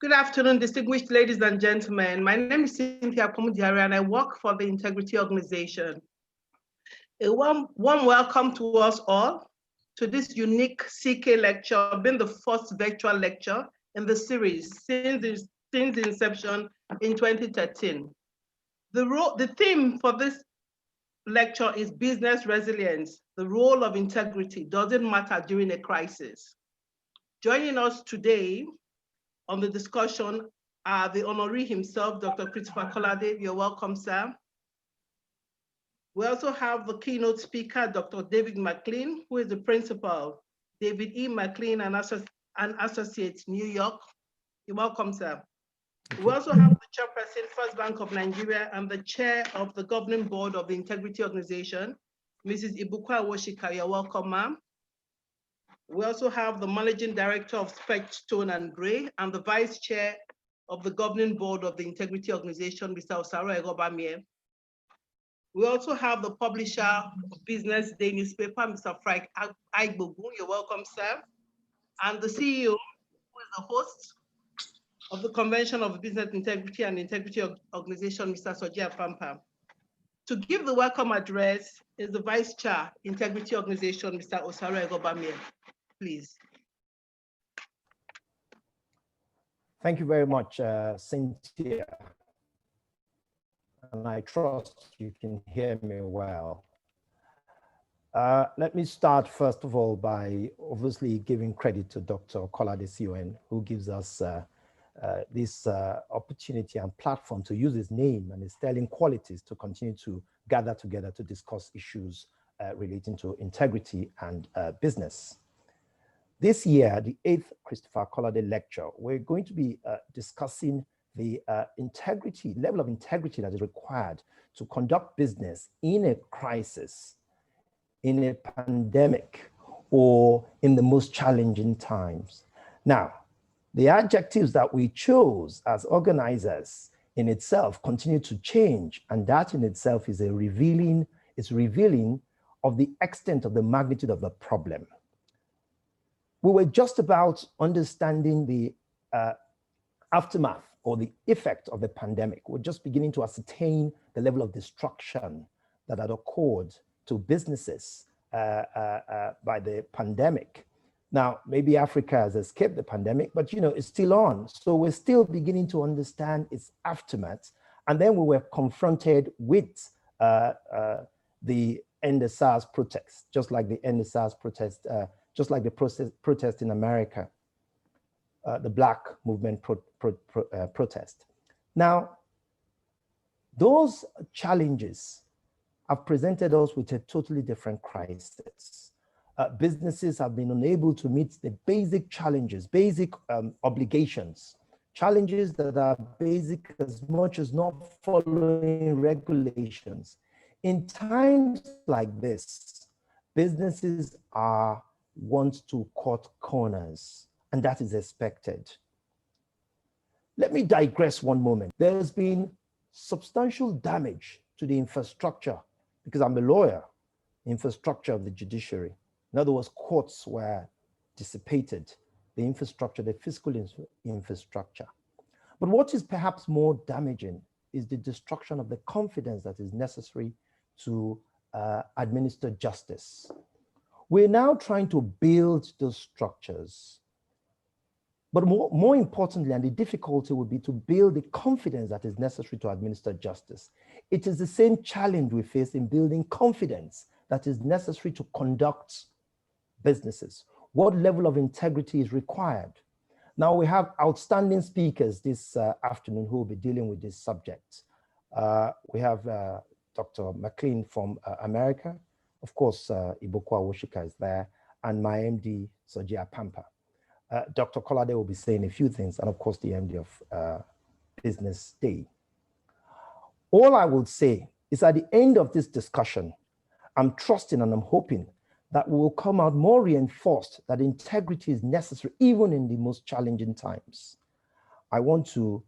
Good afternoon, distinguished ladies and gentlemen. My name is Cynthia Akpomudiare and I work for the Integrity Organization. A warm welcome to us all to this unique CK lecture, being the first virtual lecture in the series since the inception in 2013. The theme for this lecture is business resilience. The role of integrity doesn't matter during a crisis. Joining us today on the discussion are the honoree himself, Dr. Kolade. You're welcome, sir. We also have the keynote speaker, Dr. David McClean, who is the principal, David E. McClean and Associates, New York. You're welcome, sir. We also have the chairperson, First Bank of Nigeria, and the chair of the governing board of the Integrity Organization, Mrs. Ibukwa Woshika. You're welcome, ma'am. We also have the managing director of Spec Stone and Gray and the vice chair of the governing board of the Integrity Organization, Mr. Osaro Egobamie. We also have the publisher of Business Day newspaper, Mr. Frank Aigbogu. You're welcome, sir. And the CEO, who is the host of the Convention of Business Integrity and Integrity Organization, Mr. Soji Apampa. To give the welcome address is the vice chair, Integrity Organization, Mr. Osaro Egobamie. Please. Thank you very much, Cynthia. And I trust you can hear me well. Let me start, first of all, by obviously giving credit to Dr. Kolade CON, who gives us this opportunity and platform to use his name and his sterling qualities to continue to gather together to discuss issues relating to integrity and business. This year, the 8th Christopher Kolade lecture, we're going to be discussing the level of integrity that is required to conduct business in a crisis, in a pandemic, or in the most challenging times. Now, the adjectives that we chose as organizers in itself continue to change, and that in itself is revealing of the extent of the magnitude of the problem. We were just about understanding the aftermath or the effect of the pandemic. We're just beginning to ascertain the level of destruction that had occurred to businesses by the pandemic. Now, maybe Africa has escaped the pandemic, but it's still on. So we're still beginning to understand its aftermath. And then we were confronted with the End the SARS protest, just like the End the SARS protest, just like the protest in America, the Black movement protest. Now, those challenges have presented us with a totally different crisis. Businesses have been unable to meet the basic challenges, basic obligations, challenges that are basic as much as not following regulations. In times like this, businesses want to cut corners, and that is expected. Let me digress one moment. There's been substantial damage to the infrastructure, because I'm a lawyer, infrastructure of the judiciary. In other words, courts were dissipated, the infrastructure, the fiscal infrastructure. But what is perhaps more damaging is the destruction of the confidence that is necessary to administer justice. We're now trying to build those structures. But more importantly, and the difficulty would be to build the confidence that is necessary to administer justice. It is the same challenge we face in building confidence that is necessary to conduct businesses. What level of integrity is required? Now we have outstanding speakers this afternoon who will be dealing with this subject. We have Dr. McClean from America. Of course, Ibukwa Woshika is there, and my MD, Soji Apampa. Dr. Kolade will be saying a few things, and of course, the MD of Business Day. All I will say is at the end of this discussion, I'm trusting and I'm hoping that we will come out more reinforced that integrity is necessary, even in the most challenging times. I want to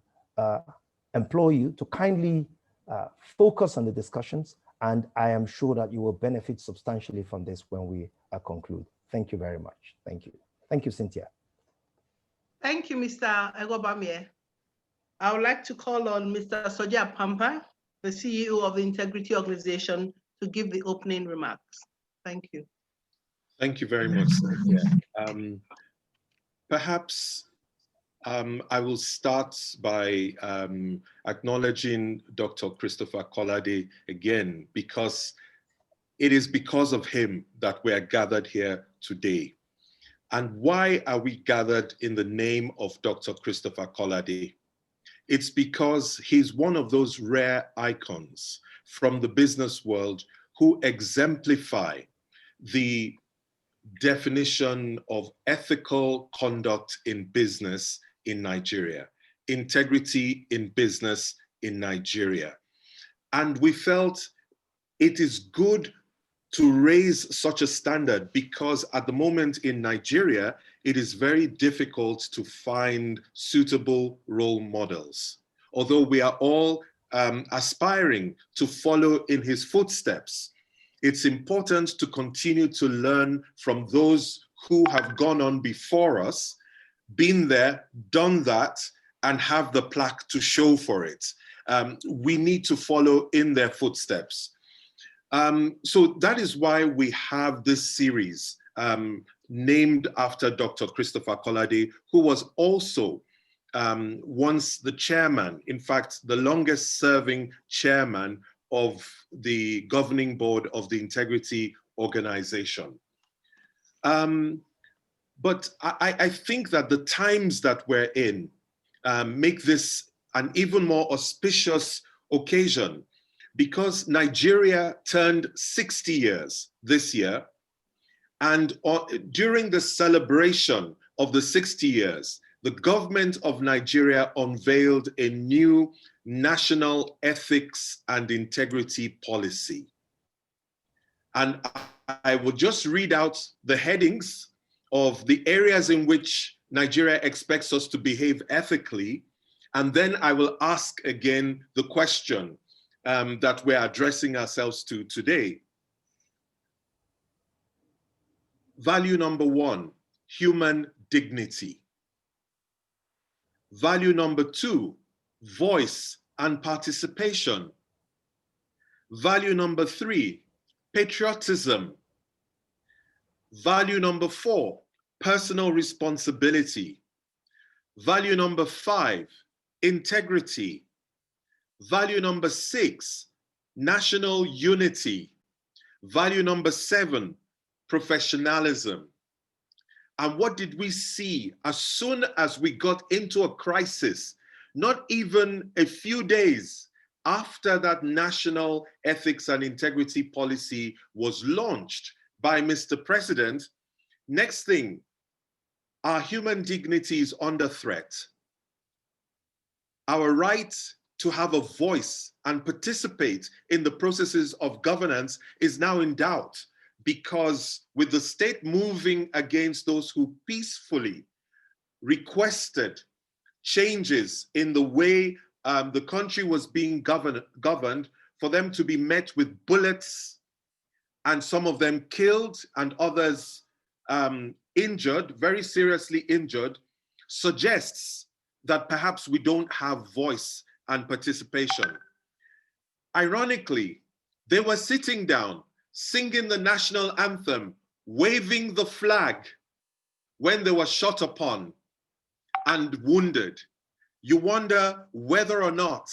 implore you to kindly focus on the discussions, and I am sure that you will benefit substantially from this when we conclude. Thank you very much. Thank you. Thank you, Cynthia. Thank you, Mr. Egobamie. I would like to call on Mr. Soji Apampa, the CEO of the Integrity Organization, to give the opening remarks. Thank you. Thank you very much, Cynthia. Perhaps I will start by acknowledging Dr. Christopher Kolade again, because it is because of him that we are gathered here today. And why are we gathered in the name of Dr. Christopher Kolade? It's because he's one of those rare icons from the business world who exemplify the definition of ethical conduct in business in Nigeria, integrity in business in Nigeria. And we felt it is good to raise such a standard because at the moment in Nigeria, it is very difficult to find suitable role models. Although we are all aspiring to follow in his footsteps, it's important to continue to learn from those who have gone on before us, been there, done that, and have the plaque to show for it. We need to follow in their footsteps. So that is why we have this series named after Dr. Christopher Kolade, who was also once the chairman, in fact, the longest serving chairman of the governing board of the Integrity Organization. But I think that the times that we're in make this an even more auspicious occasion, because Nigeria turned 60 years this year. And during the celebration of the 60 years, the government of Nigeria unveiled a new national ethics and integrity policy. And I will just read out the headings of the areas in which Nigeria expects us to behave ethically. And then I will ask again the question that we're addressing ourselves to today. Value number 1, human dignity. Value number 2, voice and participation. Value number 3, patriotism. Value number 4, personal responsibility. Value number 5, integrity. Value number 6, national unity. Value number 7, professionalism. And what did we see as soon as we got into a crisis, not even a few days after that national ethics and integrity policy was launched by Mr. President? Next thing, our human dignity is under threat. Our right to have a voice and participate in the processes of governance is now in doubt, because with the state moving against those who peacefully requested changes in the way the country was being governed, for them to be met with bullets, and some of them killed and others injured, very seriously injured, suggests that perhaps we don't have voice and participation. Ironically, they were sitting down, singing the national anthem, waving the flag when they were shot upon and wounded. You wonder whether or not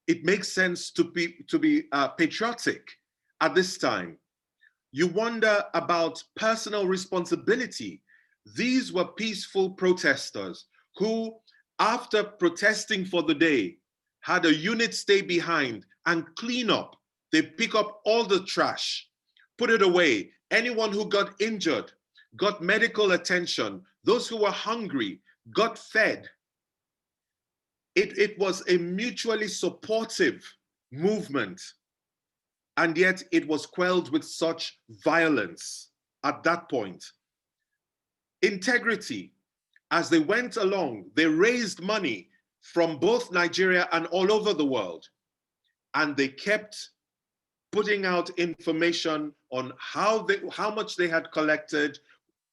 it makes sense to be patriotic at this time. You wonder about personal responsibility. These were peaceful protesters who, after protesting for the day, had a unit stay behind and clean up. They pick up all the trash, put it away. Anyone who got injured got medical attention. Those who were hungry got fed. It was a mutually supportive movement, and yet it was quelled with such violence at that point. Integrity, as they went along, they raised money from both Nigeria and all over the world, and they kept putting out information on how much they had collected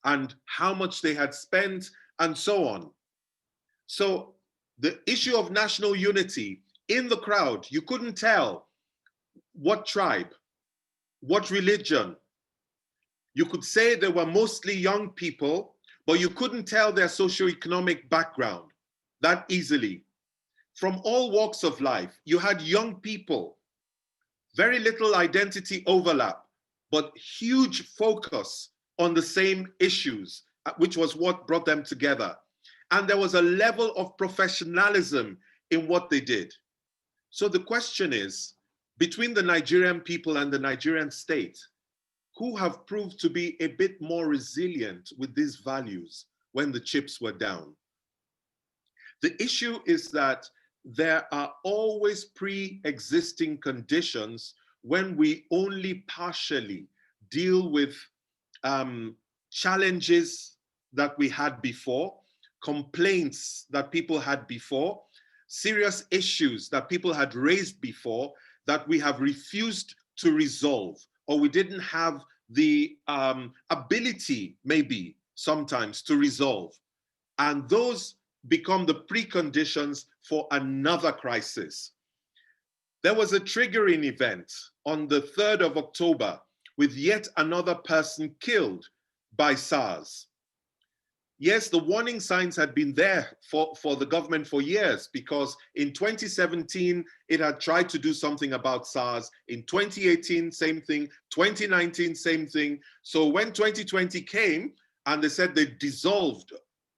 and how much they had spent and so on. So the issue of national unity, in the crowd, you couldn't tell what tribe, what religion. You could say they were mostly young people, but you couldn't tell their socioeconomic background that easily. From all walks of life, you had young people, very little identity overlap, but huge focus on the same issues, which was what brought them together. And there was a level of professionalism in what they did. So the question is, between the Nigerian people and the Nigerian state, who have proved to be a bit more resilient with these values when the chips were down? The issue is that there are always pre-existing conditions when we only partially deal with challenges that we had before, complaints that people had before, serious issues that people had raised before that we have refused to resolve, or we didn't have the ability, maybe sometimes, to resolve. And those become the preconditions for another crisis. There was a triggering event on the 3rd of October with yet another person killed by SARS. Yes, the warning signs had been there for the government for years, because in 2017, it had tried to do something about SARS. In 2018, same thing. 2019, same thing. So when 2020 came and they said they dissolved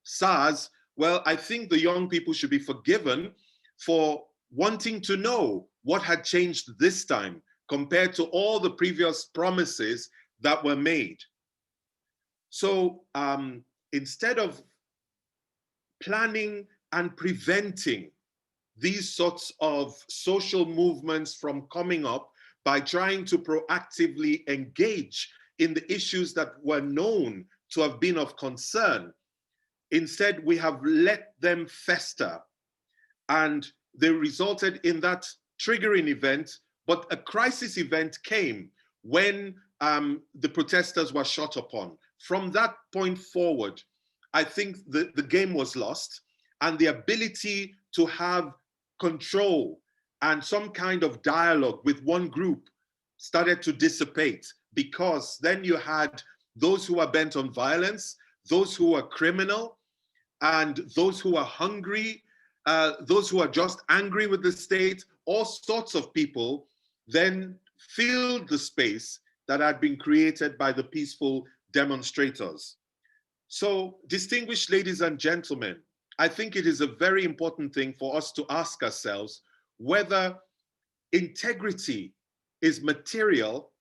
SARS, well, I think the young people should be forgiven for wanting to know what had changed this time compared to all the previous promises that were made. So instead of planning and preventing these sorts of social movements from coming up by trying to proactively engage in the issues that were known to have been of concern, instead we have let them fester, and they resulted in that triggering event. But a crisis event came when the protesters were shot upon. From that point forward, I think the game was lost, and the ability to have control and some kind of dialogue with one group started to dissipate, because then you had those who were bent on violence, those who were criminal, and those who are hungry, those who are just angry with the state. All sorts of people then filled the space that had been created by the peaceful demonstrators. So, distinguished ladies and gentlemen, I think it is a very important thing for us to ask ourselves whether integrity is material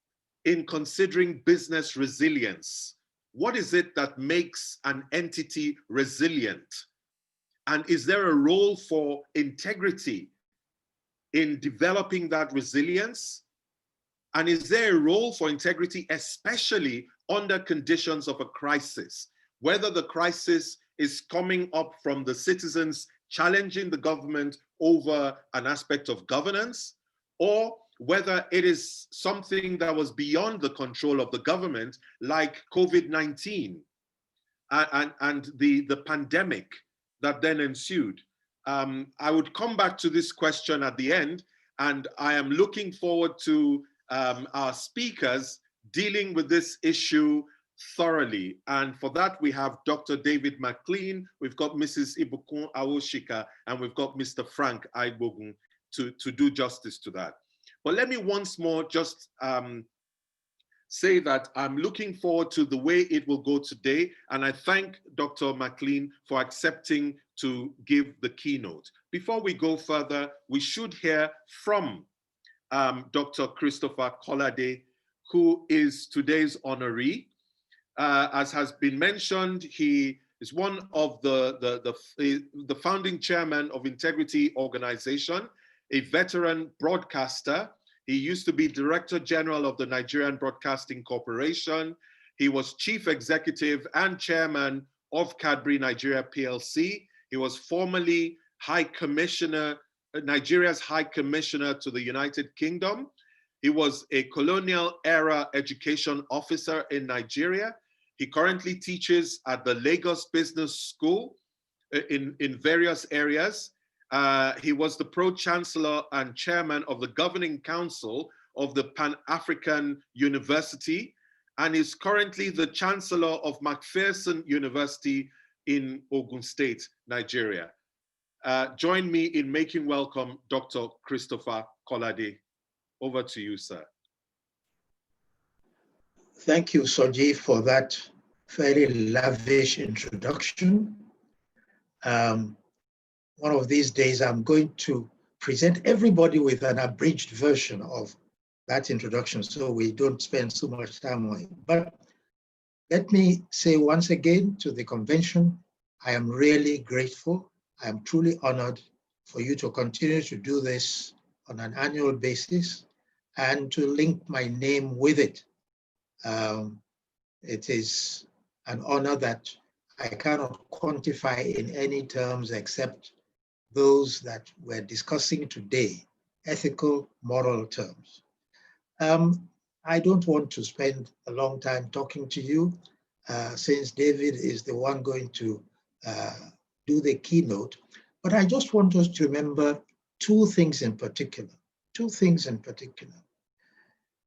in considering business resilience. What is it that makes an entity resilient? And is there a role for integrity in developing that resilience? And is there a role for integrity, especially under conditions of a crisis? Whether the crisis is coming up from the citizens challenging the government over an aspect of governance, or whether it is something that was beyond the control of the government, like COVID-19 and the pandemic that then ensued. I would come back to this question at the end, and I am looking forward to our speakers dealing with this issue thoroughly. And for that, we have Dr. David McClean, we've got Mrs. Ibukun Awoshika, and we've got Mr. Frank Aibogun to do justice to that. But let me once more just say that I'm looking forward to the way it will go today. And I thank Dr. McClean for accepting to give the keynote. Before we go further, we should hear from Dr. Christopher Kolade, who is today's honoree. As has been mentioned, he is one of the founding chairman of Integrity Organization, a veteran broadcaster. He used to be Director General of the Nigerian Broadcasting Corporation. He was Chief Executive and Chairman of Cadbury Nigeria PLC. He was formerly High Commissioner, Nigeria's High Commissioner to the United Kingdom. He was a colonial era education officer in Nigeria. He currently teaches at the Lagos Business School in various areas. He was the Pro-Chancellor and Chairman of the Governing Council of the Pan-African University, and is currently the Chancellor of Macpherson University in Ogun State, Nigeria. Join me in making welcome Dr. Christopher Kolade. Over to you, sir. Thank you, Soji, for that very lavish introduction. One of these days, I'm going to present everybody with an abridged version of that introduction so we don't spend so much time on it. But let me say once again to the convention, I am really grateful. I am truly honored for you to continue to do this on an annual basis and to link my name with it. It is an honor that I cannot quantify in any terms except those that we're discussing today, ethical, moral terms. I don't want to spend a long time talking to you since David is the one going to do the keynote, but I just want us to remember two things in particular.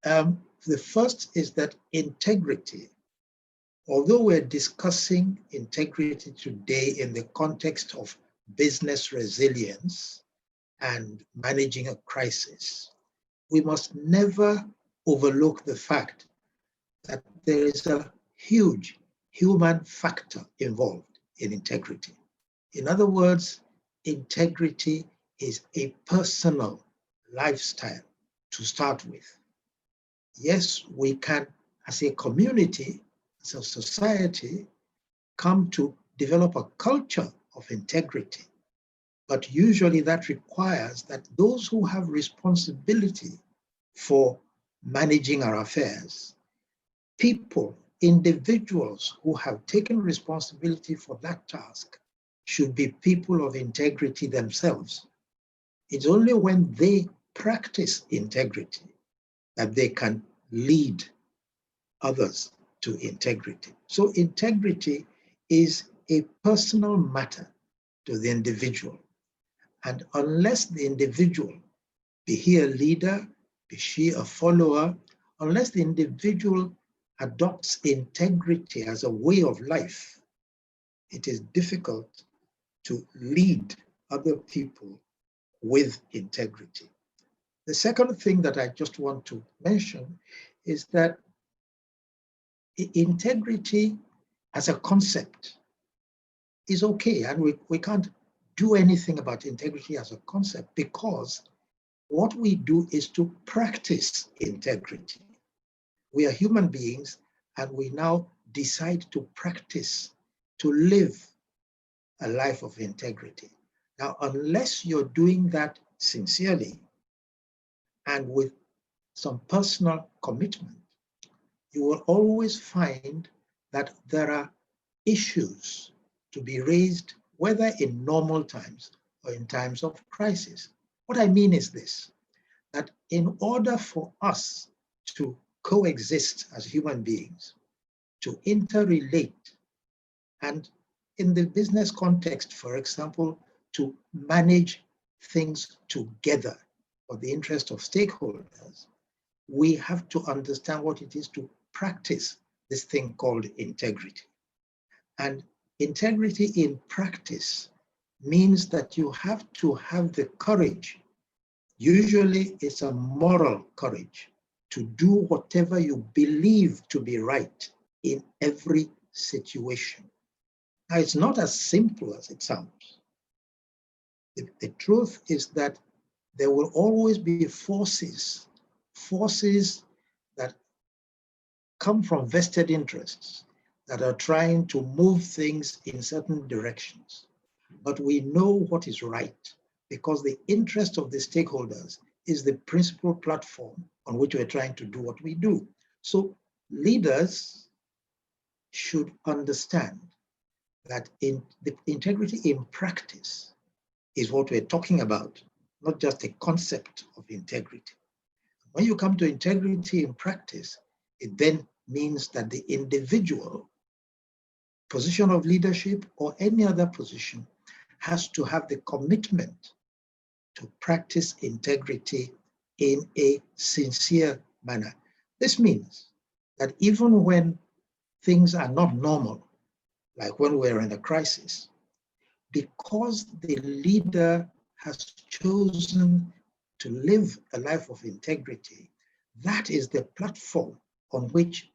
The first is that integrity, although we're discussing integrity today in the context of business resilience and managing a crisis, we must never overlook the fact that there is a huge human factor involved in integrity. In other words, integrity is a personal lifestyle to start with. Yes, we can, as a community, as a society, come to develop a culture of integrity. But usually that requires that those who have responsibility for managing our affairs, people, individuals who have taken responsibility for that task, should be people of integrity themselves. It's only when they practice integrity that they can lead others to integrity. So integrity is a personal matter to the individual. And unless the individual, be he a leader, be she a follower, unless the individual adopts integrity as a way of life, it is difficult to lead other people with integrity. The second thing that I just want to mention is that integrity as a concept is okay, and we can't do anything about integrity as a concept because what we do is to practice integrity. We are human beings and we now decide to practice, to live a life of integrity. Now, unless you're doing that sincerely and with some personal commitment, you will always find that there are issues to be raised, whether in normal times or in times of crisis. What I mean is this, that in order for us to coexist as human beings, to interrelate, and in the business context, for example, to manage things together for the interest of stakeholders, we have to understand what it is to practice this thing called integrity. And integrity in practice means that you have to have the courage, usually it's a moral courage, to do whatever you believe to be right in every situation. Now, it's not as simple as it sounds. The truth is that there will always be forces that come from vested interests that are trying to move things in certain directions. But we know what is right because the interest of the stakeholders is the principal platform on which we're trying to do what we do. So leaders should understand that the integrity in practice is what we're talking about, not just a concept of integrity. When you come to integrity in practice, it then means that the individual position of leadership or any other position has to have the commitment to practice integrity in a sincere manner. This means that even when things are not normal, like when we're in a crisis, because the leader has chosen to live a life of integrity, that is the platform on which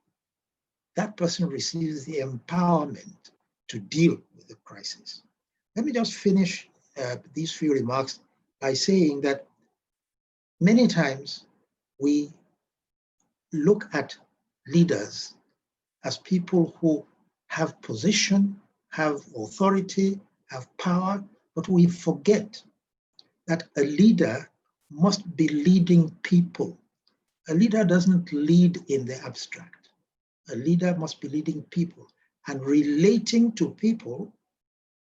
that person receives the empowerment to deal with the crisis. Let me just finish these few remarks by saying that many times we look at leaders as people who have position, have authority, have power, but we forget that a leader must be leading people. A leader doesn't lead in the abstract. A leader must be leading people, and relating to people,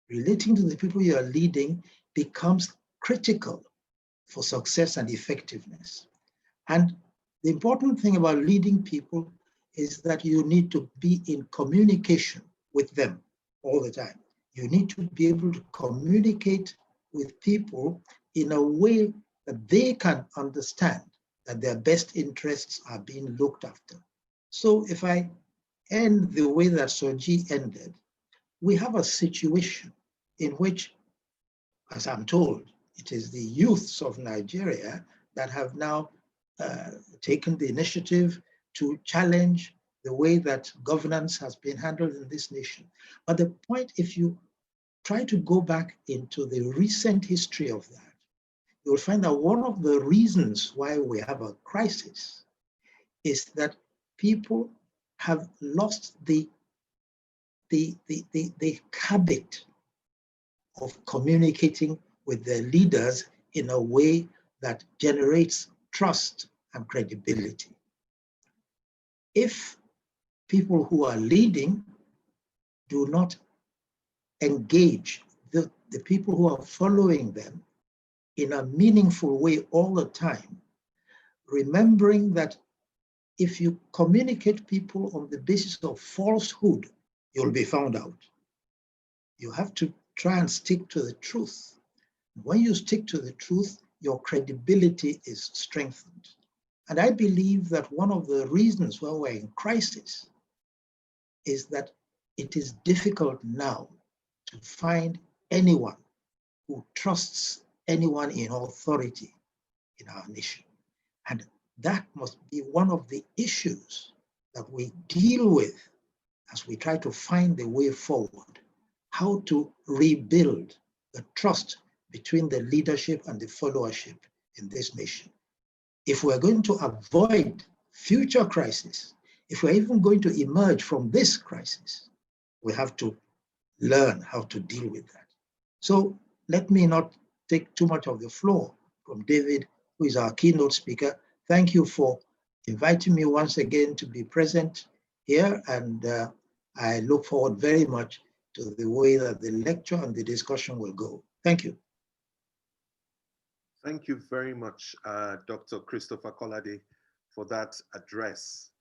relating to the people you are leading becomes critical for success and effectiveness. And the important thing about leading people is that you need to be in communication with them all the time. You need to be able to communicate with people in a way that they can understand that their best interests are being looked after. So if I end the way that Soji ended, we have a situation in which, as I'm told, it is the youths of Nigeria that have now taken the initiative to challenge the way that governance has been handled in this nation. But the point, if you try to go back into the recent history of that, you will find that one of the reasons why we have a crisis is that people have lost the habit of communicating with their leaders in a way that generates trust and credibility. If people who are leading do not engage the people who are following them in a meaningful way all the time, remembering that if you communicate people on the basis of falsehood, you'll be found out. You have to try and stick to the truth. When you stick to the truth, your credibility is strengthened. And I believe that one of the reasons why we're in crisis is that it is difficult now to find anyone who trusts anyone in authority in our nation. And that must be one of the issues that we deal with as we try to find the way forward, how to rebuild the trust between the leadership and the followership in this nation. If we're going to avoid future crises, if we're even going to emerge from this crisis, we have to learn how to deal with that. So let me not take too much of the floor from David, who is our keynote speaker. Thank you for inviting me once again to be present here, and I look forward very much to the way that the lecture and the discussion will go. Thank you. Thank you very much, Dr. Christopher Kolade, for that address.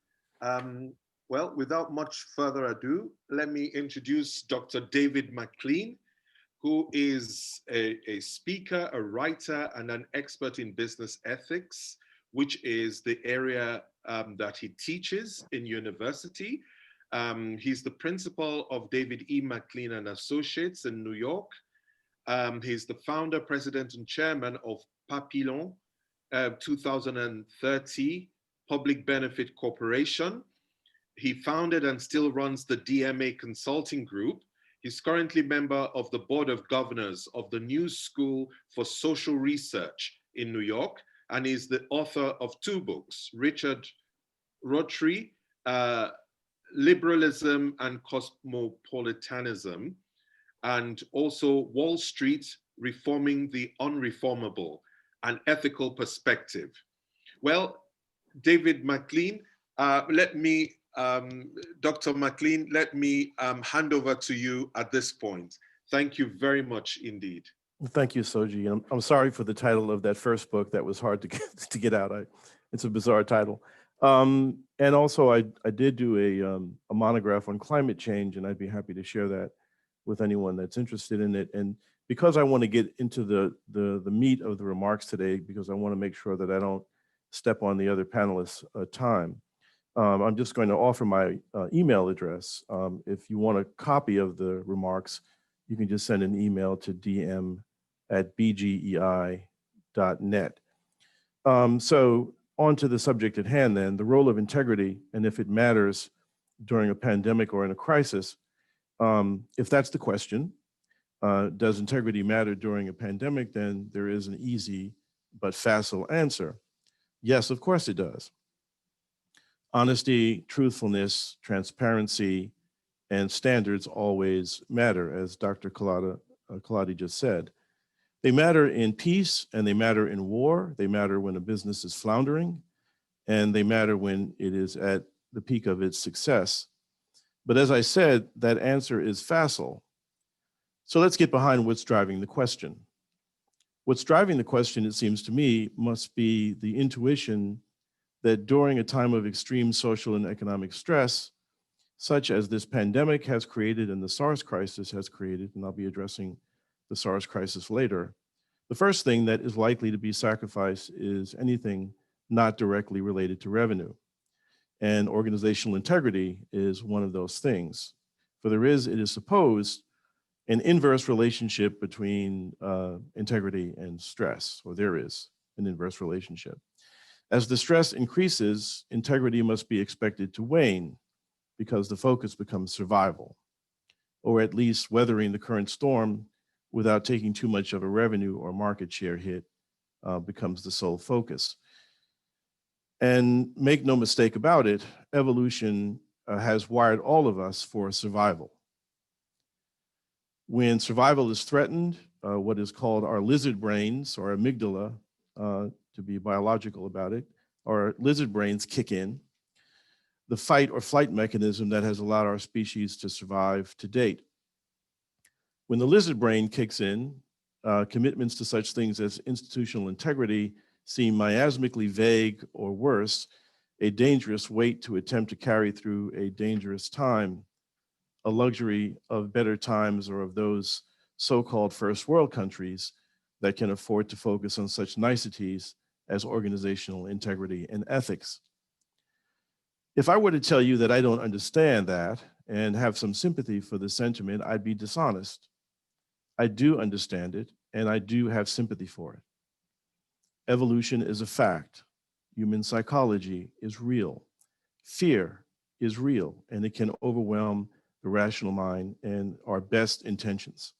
Well, without much further ado, let me introduce Dr. David McClean, who is a speaker, a writer, and an expert in business ethics, which is the area that he teaches in university. He's the principal of David E. McClean and Associates in New York. He's the founder, president, and chairman of Papillon 2030 Public Benefit Corporation. He founded and still runs the DMA Consulting Group. He's currently member of the Board of Governors of the New School for Social Research in New York, and is the author of 2 books, Richard Rotary, Liberalism and Cosmopolitanism, and also Wall Street, Reforming the Unreformable, an Ethical Perspective. Well, David McClean, Dr. McClean, let me hand over to you at this point. Thank you very much indeed. Thank you, Soji. I'm sorry for the title of that first book. That was hard to get out. It's a bizarre title. And also, I did do a monograph on climate change, and I'd be happy to share that with anyone that's interested in it. And because I want to get into the meat of the remarks today, because I want to make sure that I don't step on the other panelists' time, I'm just going to offer my email address. If you want a copy of the remarks, you can just send an email to dm@bgei.net. So on to the subject at hand then, the role of integrity, and if it matters during a pandemic or in a crisis. If that's the question, does integrity matter during a pandemic? Then there is an easy but facile answer. Yes, of course it does. Honesty, truthfulness, transparency, and standards always matter, as Dr. Kolade just said. They matter in peace and they matter in war. They matter when a business is floundering, and they matter when it is at the peak of its success. But as I said, that answer is facile. So let's get behind what's driving the question. What's driving the question, it seems to me, must be the intuition that during a time of extreme social and economic stress, such as this pandemic has created and the SARS crisis has created, and I'll be addressing the SARS crisis later, the first thing that is likely to be sacrificed is anything not directly related to revenue. And organizational integrity is one of those things. For there is, it is supposed, an inverse relationship between integrity and stress, or there is an inverse relationship. As the stress increases, integrity must be expected to wane because the focus becomes survival, or at least weathering the current storm without taking too much of a revenue or market share hit becomes the sole focus. And make no mistake about it, evolution has wired all of us for survival. When survival is threatened, what is called our lizard brains, or amygdala, to be biological about it, our lizard brains kick in, the fight or flight mechanism that has allowed our species to survive to date. When the lizard brain kicks in, commitments to such things as institutional integrity seem miasmically vague, or worse, a dangerous weight to attempt to carry through a dangerous time, a luxury of better times or of those so-called first world countries that can afford to focus on such niceties as organizational integrity and ethics. If I were to tell you that I don't understand that and have some sympathy for the sentiment, I'd be dishonest. I do understand it, and I do have sympathy for it. Evolution is a fact. Human psychology is real. Fear is real, and it can overwhelm the rational mind and our best intentions.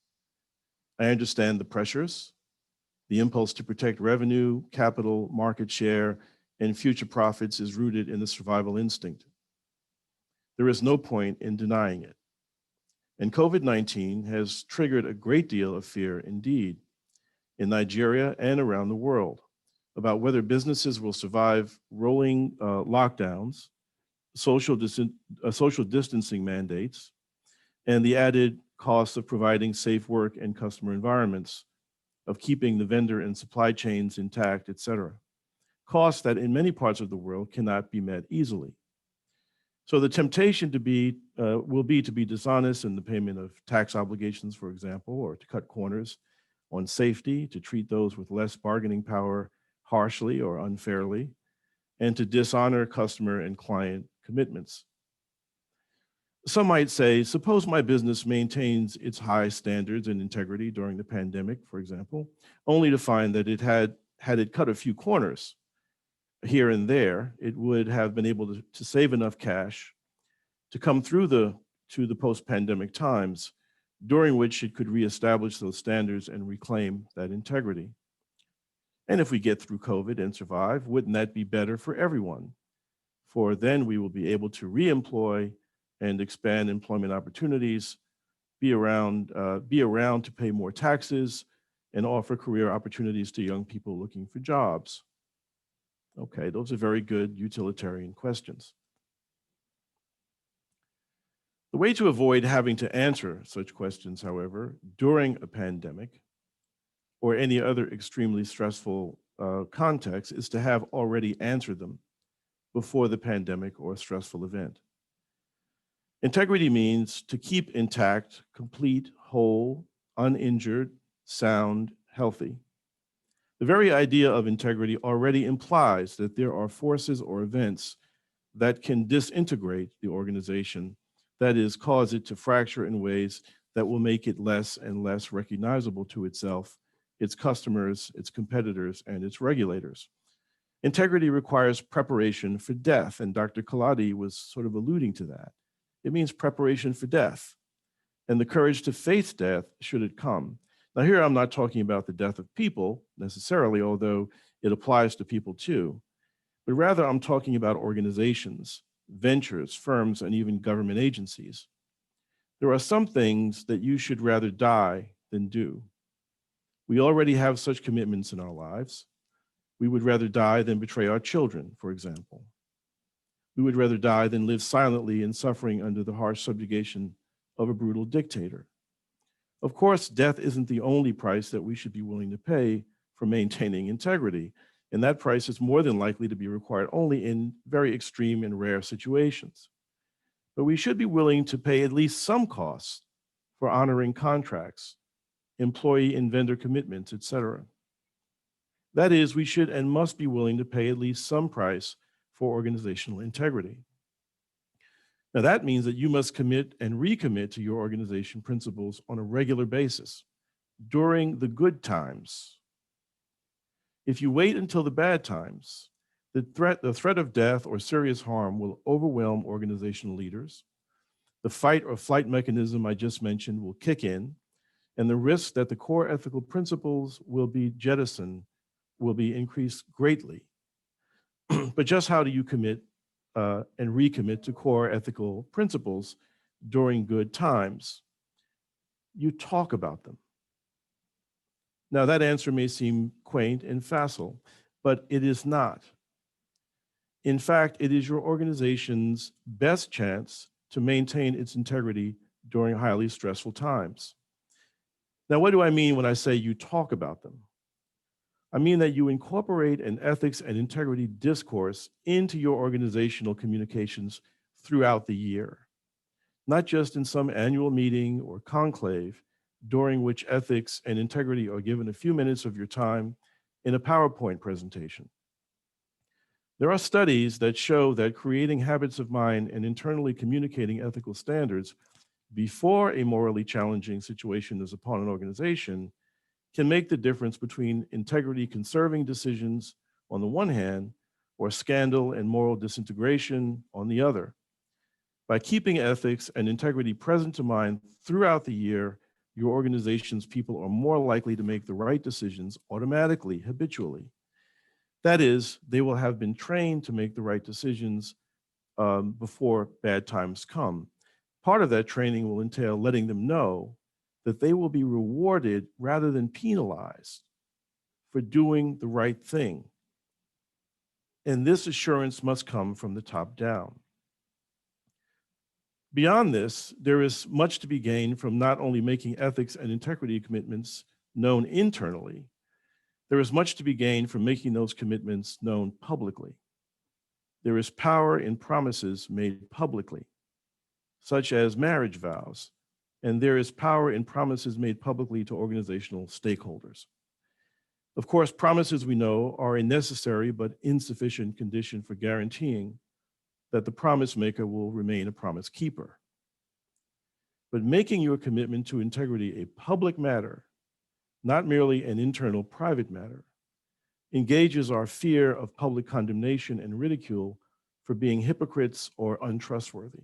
I understand the pressures. The impulse to protect revenue, capital, market share, and future profits is rooted in the survival instinct. There is no point in denying it. And COVID-19 has triggered a great deal of fear indeed in Nigeria and around the world about whether businesses will survive rolling lockdowns, social distancing mandates, and the added costs of providing safe work and customer environments, of keeping the vendor and supply chains intact, et cetera. Costs that in many parts of the world cannot be met easily. So the temptation will be to be dishonest in the payment of tax obligations, for example, or to cut corners on safety, to treat those with less bargaining power harshly or unfairly, and to dishonor customer and client commitments. Some might say, suppose my business maintains its high standards and integrity during the pandemic, for example, only to find that it had it cut a few corners here and there, it would have been able to save enough cash to come through to the post-pandemic times, during which it could reestablish those standards and reclaim that integrity. And if we get through COVID and survive, wouldn't that be better for everyone? For then we will be able to reemploy and expand employment opportunities, be around to pay more taxes, and offer career opportunities to young people looking for jobs. Okay, those are very good utilitarian questions. The way to avoid having to answer such questions, however, during a pandemic or any other extremely stressful context is to have already answered them before the pandemic or stressful event. Integrity means to keep intact, complete, whole, uninjured, sound, healthy. The very idea of integrity already implies that there are forces or events that can disintegrate the organization, that is, cause it to fracture in ways that will make it less and less recognizable to itself, its customers, its competitors, and its regulators. Integrity requires preparation for death, and Dr. Kolade was sort of alluding to that. It means preparation for death and the courage to face death should it come. Now here I'm not talking about the death of people necessarily, although it applies to people too, but rather I'm talking about organizations, ventures, firms, and even government agencies. There are some things that you should rather die than do. We already have such commitments in our lives. We would rather die than betray our children, for example. We would rather die than live silently and suffering under the harsh subjugation of a brutal dictator. Of course, death isn't the only price that we should be willing to pay for maintaining integrity, and that price is more than likely to be required only in very extreme and rare situations. But we should be willing to pay at least some costs for honoring contracts, employee and vendor commitments, etc. That is, we should and must be willing to pay at least some price for organizational integrity. Now that means that you must commit and recommit to your organization principles on a regular basis during the good times. If you wait until the bad times, the threat of death or serious harm will overwhelm organizational leaders. The fight or flight mechanism I just mentioned will kick in, and the risk that the core ethical principles will be jettisoned will be increased greatly. But just how do you commit and recommit to core ethical principles during good times? You talk about them. Now that answer may seem quaint and facile, but it is not. In fact, it is your organization's best chance to maintain its integrity during highly stressful times. Now, what do I mean when I say you talk about them? I mean that you incorporate an ethics and integrity discourse into your organizational communications throughout the year, not just in some annual meeting or conclave during which ethics and integrity are given a few minutes of your time in a PowerPoint presentation. There are studies that show that creating habits of mind and internally communicating ethical standards before a morally challenging situation is upon an organization can make the difference between integrity-conserving decisions on the one hand, or scandal and moral disintegration on the other. By keeping ethics and integrity present to mind throughout the year, your organization's people are more likely to make the right decisions automatically, habitually. That is, they will have been trained to make the right decisions before bad times come. Part of that training will entail letting them know that they will be rewarded rather than penalized for doing the right thing. And this assurance must come from the top down. Beyond this, there is much to be gained from not only making ethics and integrity commitments known internally, there is much to be gained from making those commitments known publicly. There is power in promises made publicly, such as marriage vows, and there is power in promises made publicly to organizational stakeholders. Of course, promises we know are a necessary but insufficient condition for guaranteeing that the promise maker will remain a promise keeper. But making your commitment to integrity a public matter, not merely an internal private matter, engages our fear of public condemnation and ridicule for being hypocrites or untrustworthy.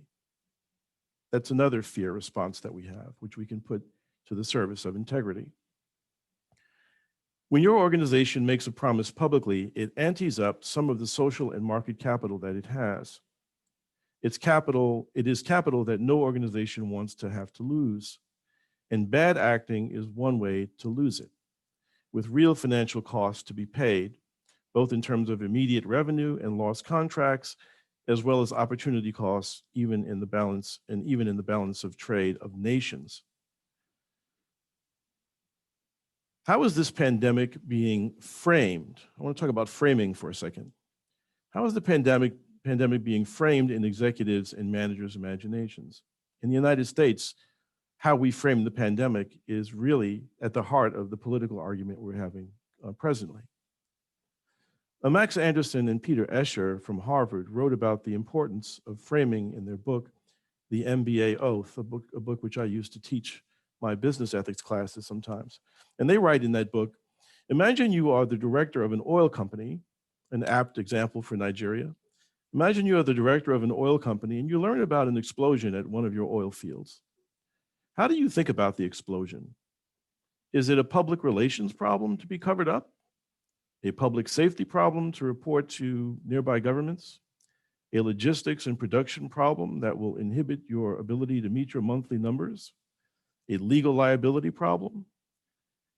That's another fear response that we have, which we can put to the service of integrity. When your organization makes a promise publicly, it antes up some of the social and market capital that it has. It is capital that no organization wants to have to lose. And bad acting is one way to lose it, with real financial costs to be paid, both in terms of immediate revenue and lost contracts, as well as opportunity costs, even in the balance of trade of nations. How is this pandemic being framed? I want to talk about framing for a second. How is the pandemic being framed in executives and managers' imaginations? In the United States, how we frame the pandemic is really at the heart of the political argument we're having presently. Max Anderson and Peter Escher from Harvard wrote about the importance of framing in their book, The MBA Oath, a book which I used to teach my business ethics classes sometimes. And they write in that book, imagine you are the director of an oil company, an apt example for Nigeria. Imagine you are the director of an oil company and you learn about an explosion at one of your oil fields. How do you think about the explosion? Is it a public relations problem to be covered up? A public safety problem to report to nearby governments? A logistics and production problem that will inhibit your ability to meet your monthly numbers? A legal liability problem?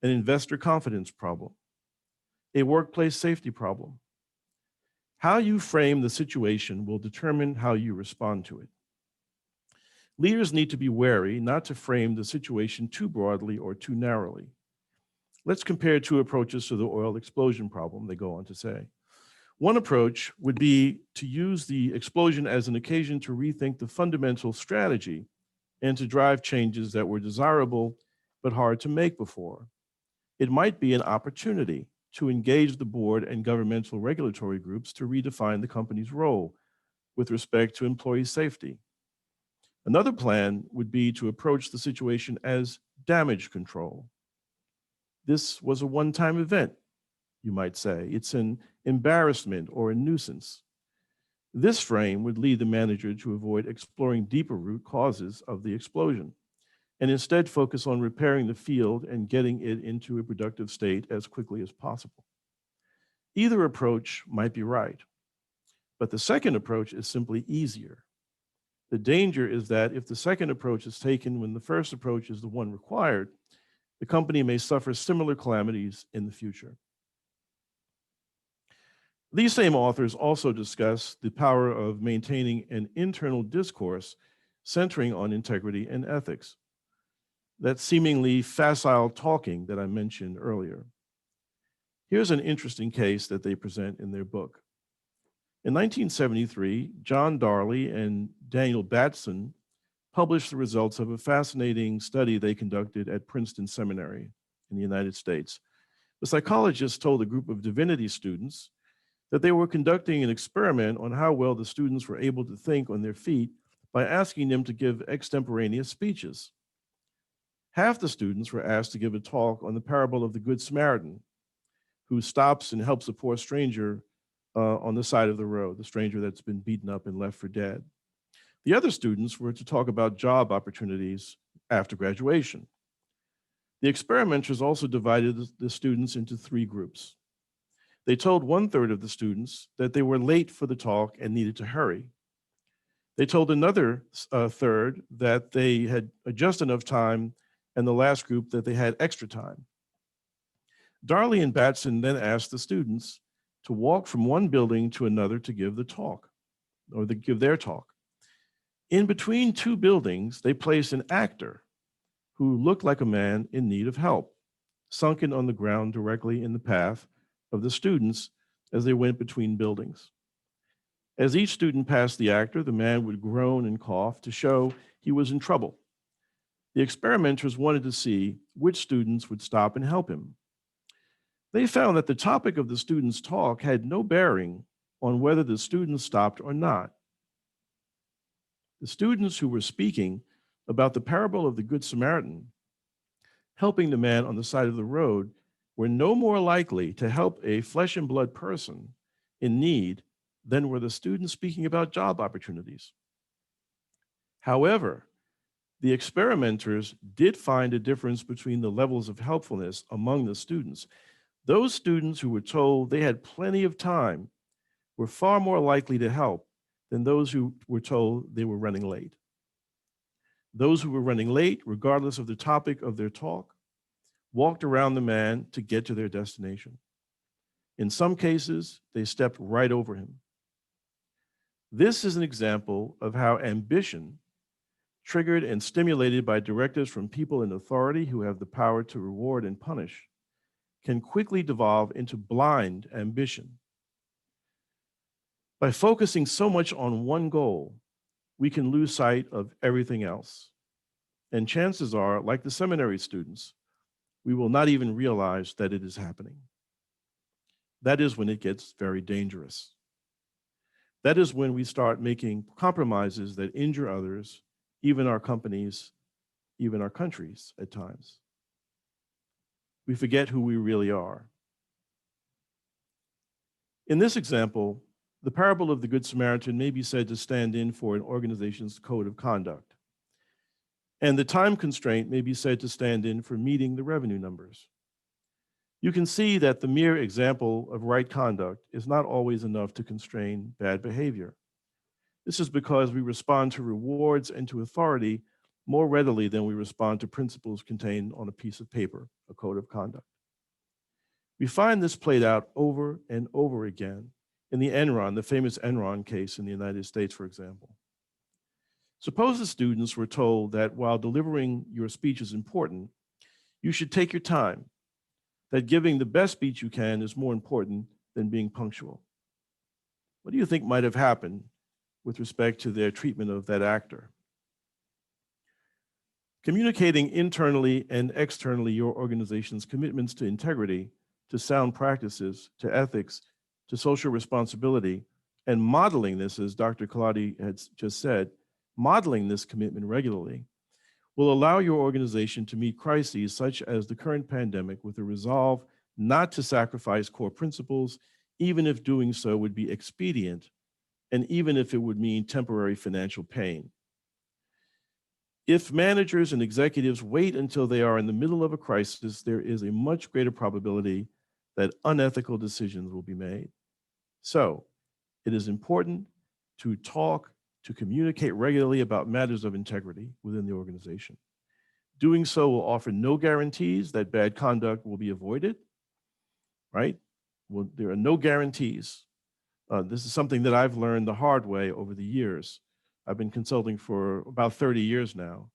An investor confidence problem? A workplace safety problem? How you frame the situation will determine how you respond to it. Leaders need to be wary not to frame the situation too broadly or too narrowly. Let's compare two approaches to the oil explosion problem, they go on to say. One approach would be to use the explosion as an occasion to rethink the fundamental strategy and to drive changes that were desirable but hard to make before. It might be an opportunity to engage the board and governmental regulatory groups to redefine the company's role with respect to employee safety. Another plan would be to approach the situation as damage control. This was a one-time event, you might say. It's an embarrassment or a nuisance. This frame would lead the manager to avoid exploring deeper root causes of the explosion and instead focus on repairing the field and getting it into a productive state as quickly as possible. Either approach might be right, but the second approach is simply easier. The danger is that if the second approach is taken when the first approach is the one required, the company may suffer similar calamities in the future. These same authors also discuss the power of maintaining an internal discourse centering on integrity and ethics, that seemingly facile talking that I mentioned earlier. Here's an interesting case that they present in their book. In 1973, John Darley and Daniel Batson published the results of a fascinating study they conducted at Princeton Seminary in the United States. The psychologists told a group of divinity students that they were conducting an experiment on how well the students were able to think on their feet by asking them to give extemporaneous speeches. Half the students were asked to give a talk on the parable of the Good Samaritan, who stops and helps a poor stranger on the side of the road, the stranger that's been beaten up and left for dead. The other students were to talk about job opportunities after graduation. The experimenters also divided the students into three groups. They told 1/3 of the students that they were late for the talk and needed to hurry. They told another third that they had just enough time, and the last group that they had extra time. Darley and Batson then asked the students to walk from one building to another to give the talk, or to give their talk. In between two buildings, they placed an actor who looked like a man in need of help, sunken on the ground directly in the path of the students as they went between buildings. As each student passed the actor, the man would groan and cough to show he was in trouble. The experimenters wanted to see which students would stop and help him. They found that the topic of the students' talk had no bearing on whether the students stopped or not. The students who were speaking about the parable of the Good Samaritan, helping the man on the side of the road, were no more likely to help a flesh and blood person in need than were the students speaking about job opportunities. However, the experimenters did find a difference between the levels of helpfulness among the students. Those students who were told they had plenty of time were far more likely to help than those who were told they were running late. Those who were running late, regardless of the topic of their talk, walked around the man to get to their destination. In some cases, they stepped right over him. This is an example of how ambition, triggered and stimulated by directives from people in authority who have the power to reward and punish, can quickly devolve into blind ambition. By focusing so much on one goal, we can lose sight of everything else. And chances are, like the seminary students, we will not even realize that it is happening. That is when it gets very dangerous. That is when we start making compromises that injure others, even our companies, even our countries at times. We forget who we really are. In this example, the parable of the Good Samaritan may be said to stand in for an organization's code of conduct. And the time constraint may be said to stand in for meeting the revenue numbers. You can see that the mere example of right conduct is not always enough to constrain bad behavior. This is because we respond to rewards and to authority more readily than we respond to principles contained on a piece of paper, a code of conduct. We find this played out over and over again in the Enron, the famous Enron case in the United States, for example. Suppose the students were told that while delivering your speech is important, you should take your time, that giving the best speech you can is more important than being punctual. What do you think might have happened with respect to their treatment of that actor? Communicating internally and externally your organization's commitments to integrity, to sound practices, to ethics, to social responsibility, and modeling this, as Dr. Kolade had just said, modeling this commitment regularly will allow your organization to meet crises such as the current pandemic with a resolve not to sacrifice core principles, even if doing so would be expedient, and even if it would mean temporary financial pain. If managers and executives wait until they are in the middle of a crisis, there is a much greater probability that unethical decisions will be made. So it is important to talk, to communicate regularly about matters of integrity within the organization. Doing so will offer no guarantees that bad conduct will be avoided, right? Well, there are no guarantees. This is something that I've learned the hard way over the years. I've been consulting for about 30 years now,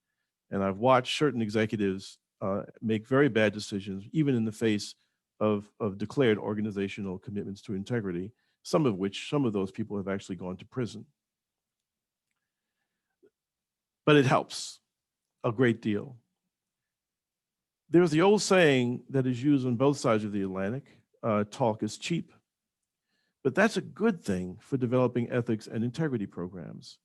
and I've watched certain executives make very bad decisions, even in the face of declared organizational commitments to integrity, some of those people have actually gone to prison. But it helps a great deal. There's the old saying that is used on both sides of the Atlantic, talk is cheap. But that's a good thing for developing ethics and integrity programs.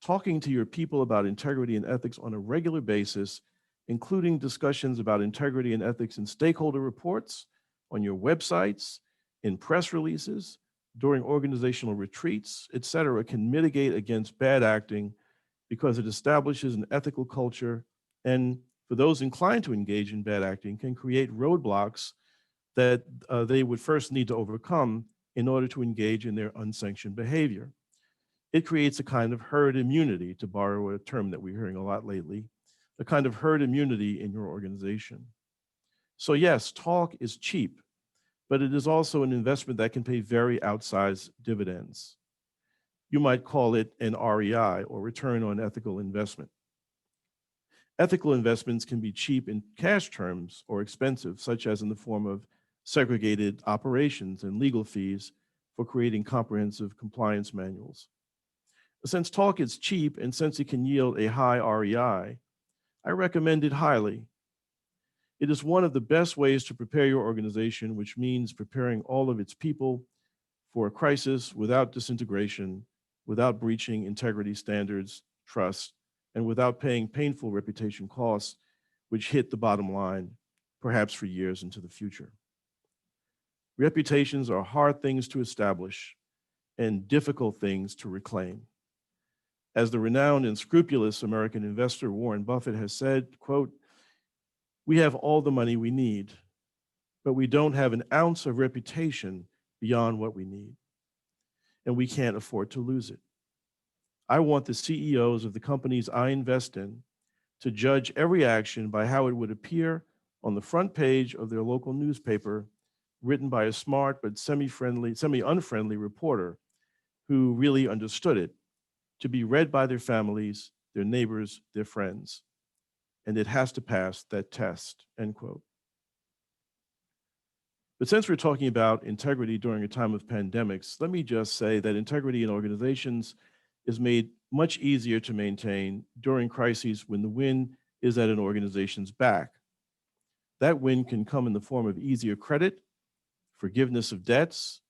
Talking to your people about integrity and ethics on a regular basis, including discussions about integrity and ethics in stakeholder reports, on your websites, in press releases, during organizational retreats, et cetera, can mitigate against bad acting because it establishes an ethical culture, and for those inclined to engage in bad acting, can create roadblocks that they would first need to overcome in order to engage in their unsanctioned behavior. It creates a kind of herd immunity, to borrow a term that we're hearing a lot lately, a kind of herd immunity in your organization. So yes, talk is cheap, but it is also an investment that can pay very outsized dividends. You might call it an REI, or return on ethical investment. Ethical investments can be cheap in cash terms or expensive, such as in the form of segregated operations and legal fees for creating comprehensive compliance manuals. Since talk is cheap and since it can yield a high REI, I recommend it highly. It is one of the best ways to prepare your organization, which means preparing all of its people for a crisis without disintegration, without breaching integrity standards, trust, and without paying painful reputation costs, which hit the bottom line, perhaps for years into the future. Reputations are hard things to establish and difficult things to reclaim. As the renowned and scrupulous American investor Warren Buffett has said, quote, "We have all the money we need, but we don't have an ounce of reputation beyond what we need, and we can't afford to lose it. I want the CEOs of the companies I invest in to judge every action by how it would appear on the front page of their local newspaper, written by a smart but semi-unfriendly reporter who really understood it, to be read by their families, their neighbors, their friends. And it has to pass that test," end quote. But since we're talking about integrity during a time of pandemics, let me just say that integrity in organizations is made much easier to maintain during crises when the wind is at an organization's back. That win can come in the form of easier credit, forgiveness of debts,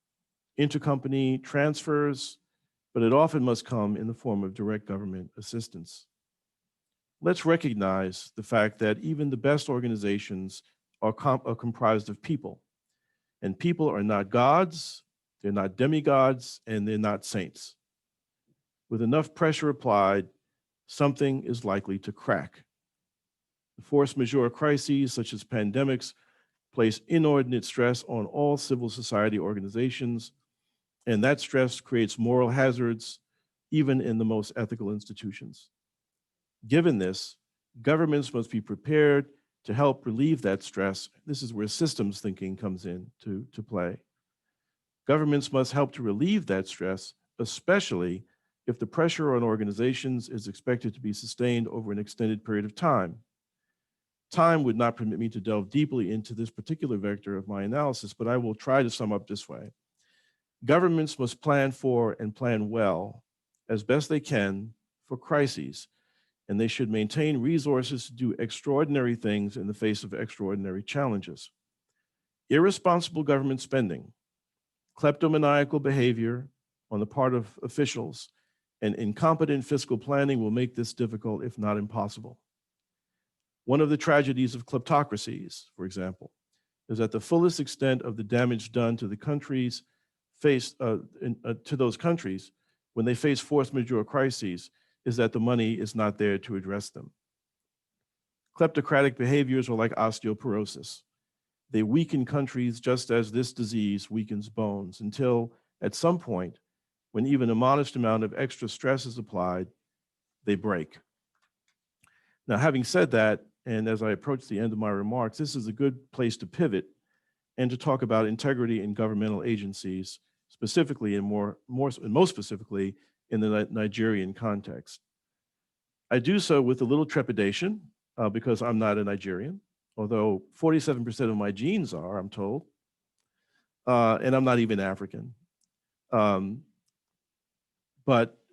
intercompany transfers, but it often must come in the form of direct government assistance. Let's recognize the fact that even the best organizations are comprised of people, and people are not gods, they're not demigods, and they're not saints. With enough pressure applied, something is likely to crack. The force majeure crises, such as pandemics, place inordinate stress on all civil society organizations, and that stress creates moral hazards, even in the most ethical institutions. Given this, governments must be prepared to help relieve that stress. This is where systems thinking comes in to play. Governments must help to relieve that stress, especially if the pressure on organizations is expected to be sustained over an extended period of time. Time would not permit me to delve deeply into this particular vector of my analysis, but I will try to sum up this way. Governments must plan for and plan well, as best they can, for crises, and they should maintain resources to do extraordinary things in the face of extraordinary challenges. Irresponsible government spending, kleptomaniacal behavior on the part of officials, and incompetent fiscal planning will make this difficult, if not impossible. One of the tragedies of kleptocracies, for example, is that the fullest extent of the damage done to the countries to those countries when they face force majeure crises is that the money is not there to address them. Kleptocratic behaviors are like osteoporosis. They weaken countries just as this disease weakens bones until at some point, when even a modest amount of extra stress is applied, they break. Now, having said that, and as I approach the end of my remarks, this is a good place to pivot and to talk about integrity in governmental agencies, specifically and most specifically in the Nigerian context. I do so with a little trepidation because I'm not a Nigerian, although 47% of my genes are, I'm told, and I'm not even African. But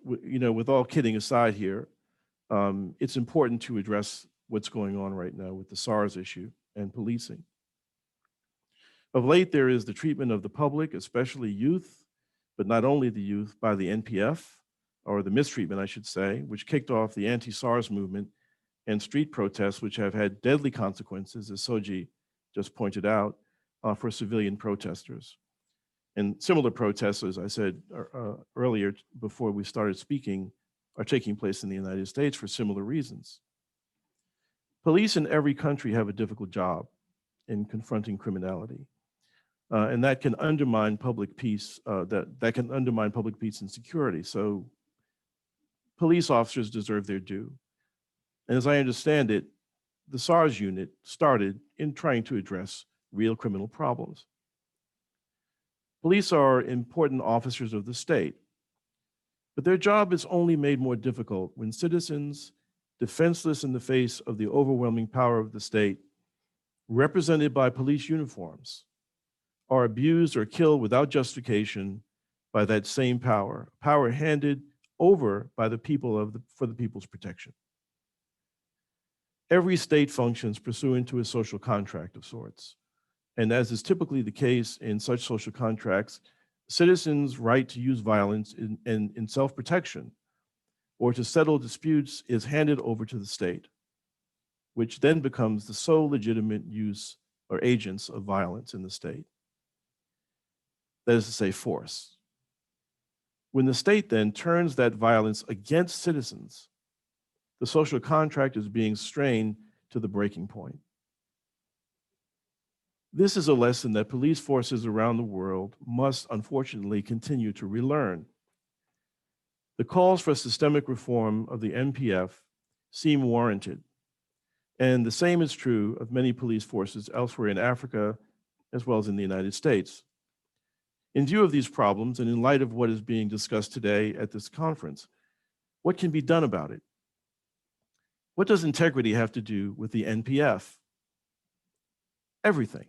with all kidding aside here, it's important to address what's going on right now with the SARS issue and policing. Of late, there is the treatment of the public, especially youth, but not only the youth, by the NPF, or the mistreatment, I should say, which kicked off the anti-SARS movement and street protests, which have had deadly consequences, as Soji just pointed out, for civilian protesters. And similar protests, as I said earlier before we started speaking, are taking place in the United States for similar reasons. Police in every country have a difficult job in confronting criminality, and that can undermine public peace. That can undermine public peace and security. So, police officers deserve their due. And as I understand it, the SARS unit started in trying to address real criminal problems. Police are important officers of the state, but their job is only made more difficult when citizens, defenseless in the face of the overwhelming power of the state, represented by police uniforms, are abused or killed without justification by that same power handed over by the people for the people's protection. Every state functions pursuant to a social contract of sorts. And as is typically the case in such social contracts, citizens' right to use violence in self-protection or to settle disputes is handed over to the state, which then becomes the sole legitimate use or agents of violence in the state. That is to say, force. When the state then turns that violence against citizens, the social contract is being strained to the breaking point. This is a lesson that police forces around the world must unfortunately continue to relearn. The calls for systemic reform of the NPF seem warranted, and the same is true of many police forces elsewhere in Africa, as well as in the United States. In view of these problems, and in light of what is being discussed today at this conference, what can be done about it? What does integrity have to do with the NPF? Everything.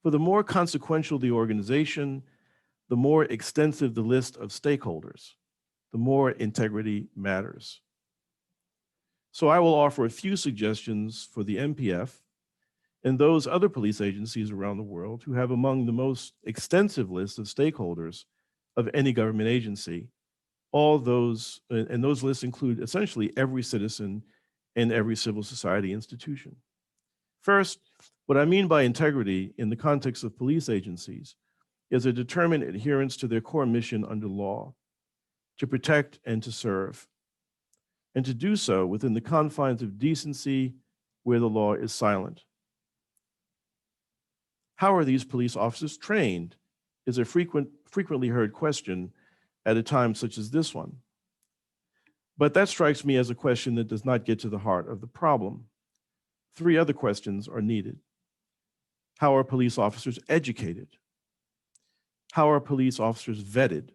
For the more consequential the organization, the more extensive the list of stakeholders, the more integrity matters. So I will offer a few suggestions for the MPF and those other police agencies around the world who have among the most extensive lists of stakeholders of any government agency. All those, and those lists include essentially every citizen and every civil society institution. First, what I mean by integrity in the context of police agencies is a determined adherence to their core mission under law, to protect and to serve, and to do so within the confines of decency where the law is silent. How are these police officers trained is a frequently heard question at a time such as this one. But that strikes me as a question that does not get to the heart of the problem. Three other questions are needed. How are police officers educated? How are police officers vetted?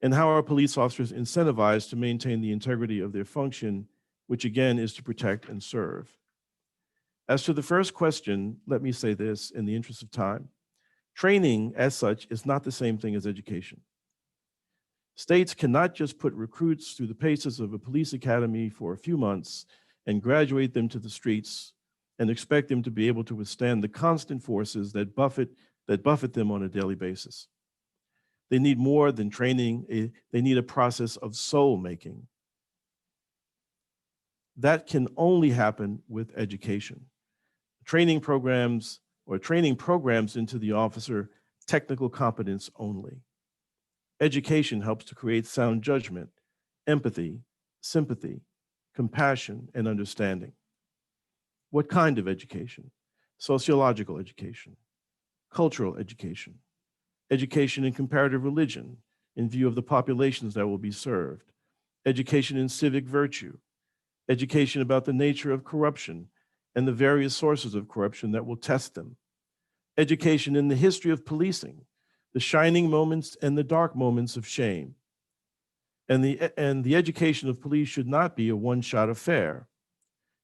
And how are police officers incentivized to maintain the integrity of their function, which again is to protect and serve? As to the first question, let me say this in the interest of time. Training as such is not the same thing as education. States cannot just put recruits through the paces of a police academy for a few months and graduate them to the streets and expect them to be able to withstand the constant forces that buffet them on a daily basis. They need more than training. They need a process of soul making. That can only happen with education. Training programs into the officer technical competence only. Education helps to create sound judgment, empathy, sympathy, compassion, and understanding. What kind of education? Sociological education, cultural education, education in comparative religion in view of the populations that will be served, education in civic virtue, education about the nature of corruption and the various sources of corruption that will test them, education in the history of policing, the shining moments and the dark moments of shame. And the education of police should not be a one-shot affair.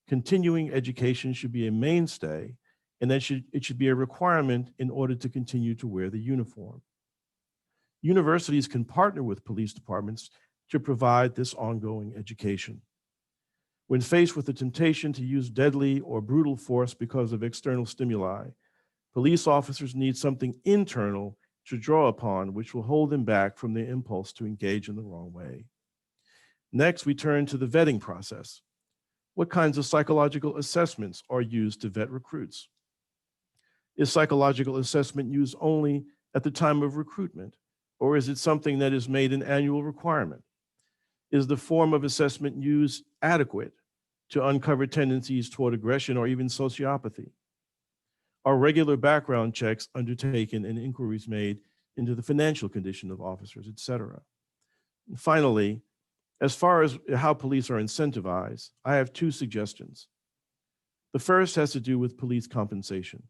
Continuing education should be a mainstay, and it should be a requirement in order to continue to wear the uniform. Universities can partner with police departments to provide this ongoing education. When faced with the temptation to use deadly or brutal force because of external stimuli, police officers need something internal to draw upon, which will hold them back from their impulse to engage in the wrong way. Next, we turn to the vetting process. What kinds of psychological assessments are used to vet recruits? Is psychological assessment used only at the time of recruitment, or is it something that is made an annual requirement? Is the form of assessment used adequate to uncover tendencies toward aggression or even sociopathy? Are regular background checks undertaken and inquiries made into the financial condition of officers, et cetera? And finally, as far as how police are incentivized, I have two suggestions. The first has to do with police compensation.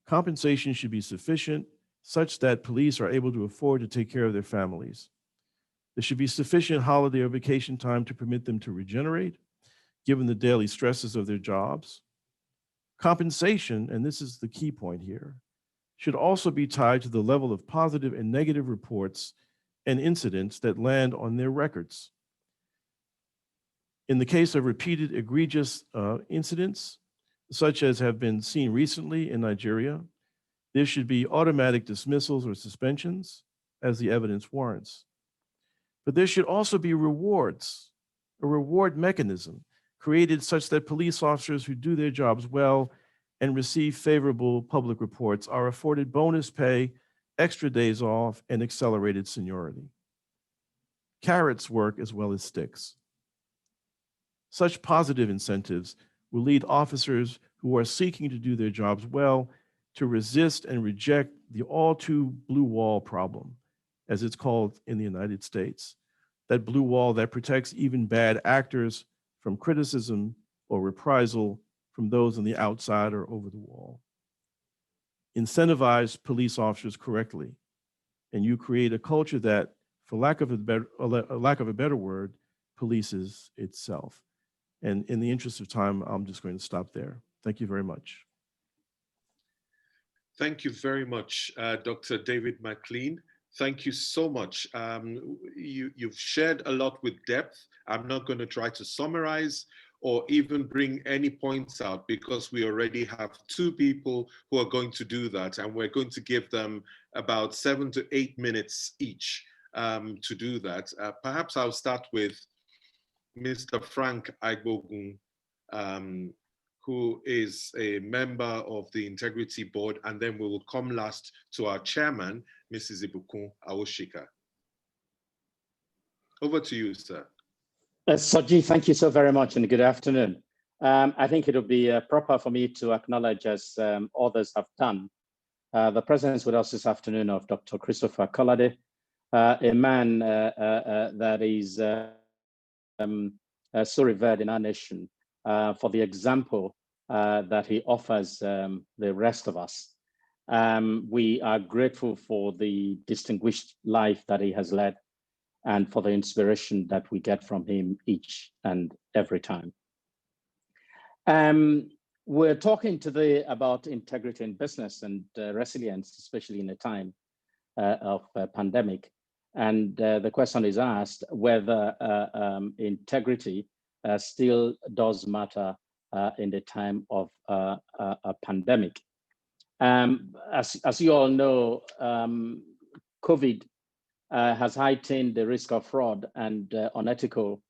Compensation should be sufficient such that police are able to afford to take care of their families. There should be sufficient holiday or vacation time to permit them to regenerate, given the daily stresses of their jobs. Compensation, and this is the key point here, should also be tied to the level of positive and negative reports and incidents that land on their records. In the case of repeated egregious incidents, such as have been seen recently in Nigeria, there should be automatic dismissals or suspensions as the evidence warrants. But there should also be rewards, a reward mechanism created such that police officers who do their jobs well and receive favorable public reports are afforded bonus pay, extra days off, and accelerated seniority. Carrots work as well as sticks. Such positive incentives will lead officers who are seeking to do their jobs well to resist and reject the all too blue wall problem, as it's called in the United States, that blue wall that protects even bad actors from criticism or reprisal from those on the outside or over the wall. Incentivize police officers correctly, and you create a culture that, for lack of a better word, polices itself. And in the interest of time, I'm just going to stop there. Thank you very much. Thank you very much, Dr. David McClean. Thank you so much. You've shared a lot with depth. I'm not going to try to summarize or even bring any points out because we already have two people who are going to do that, and we're going to give them about 7 to 8 minutes each to do that. Perhaps I'll start with Mr. Frank Agbogun, who is a member of the Integrity Board, and then we will come last to our chairman, Mrs. Ibukun Awoshika. Over to you, sir. Soji, thank you so very much, and good afternoon. I think it would be proper for me to acknowledge, as others have done, the presence with us this afternoon of Dr. Christopher Kolade, a man that is so revered in our nation for the example that he offers the rest of us. We are grateful for the distinguished life that he has led and for the inspiration that we get from him each and every time. We're talking today about integrity in business and resilience, especially in a time of a pandemic. And the question is asked whether integrity still does matter in the time of a pandemic. As you all know, COVID has heightened the risk of fraud and unethical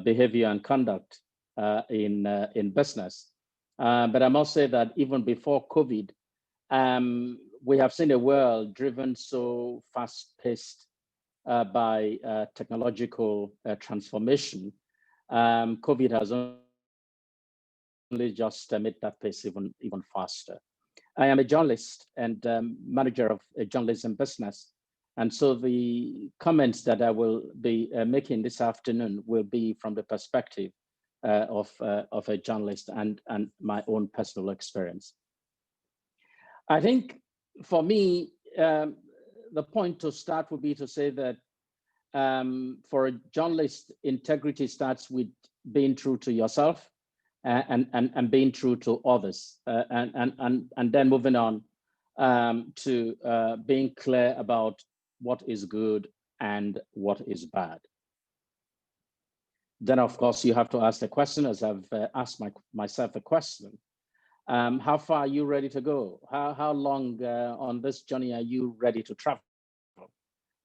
behavior and conduct in business. But I must say that even before COVID, we have seen a world driven so fast-paced by technological transformation. COVID has only just made that pace even faster. I am a journalist and manager of a journalism business. And so the comments that I will be making this afternoon will be from the perspective of a journalist and my own personal experience. I think for me, the point to start would be to say that for a journalist, integrity starts with being true to yourself and being true to others, and then moving on to being clear about what is good and what is bad. Then, of course, you have to ask the question, as I've asked myself the question, how far are you ready to go? How long on this journey are you ready to travel?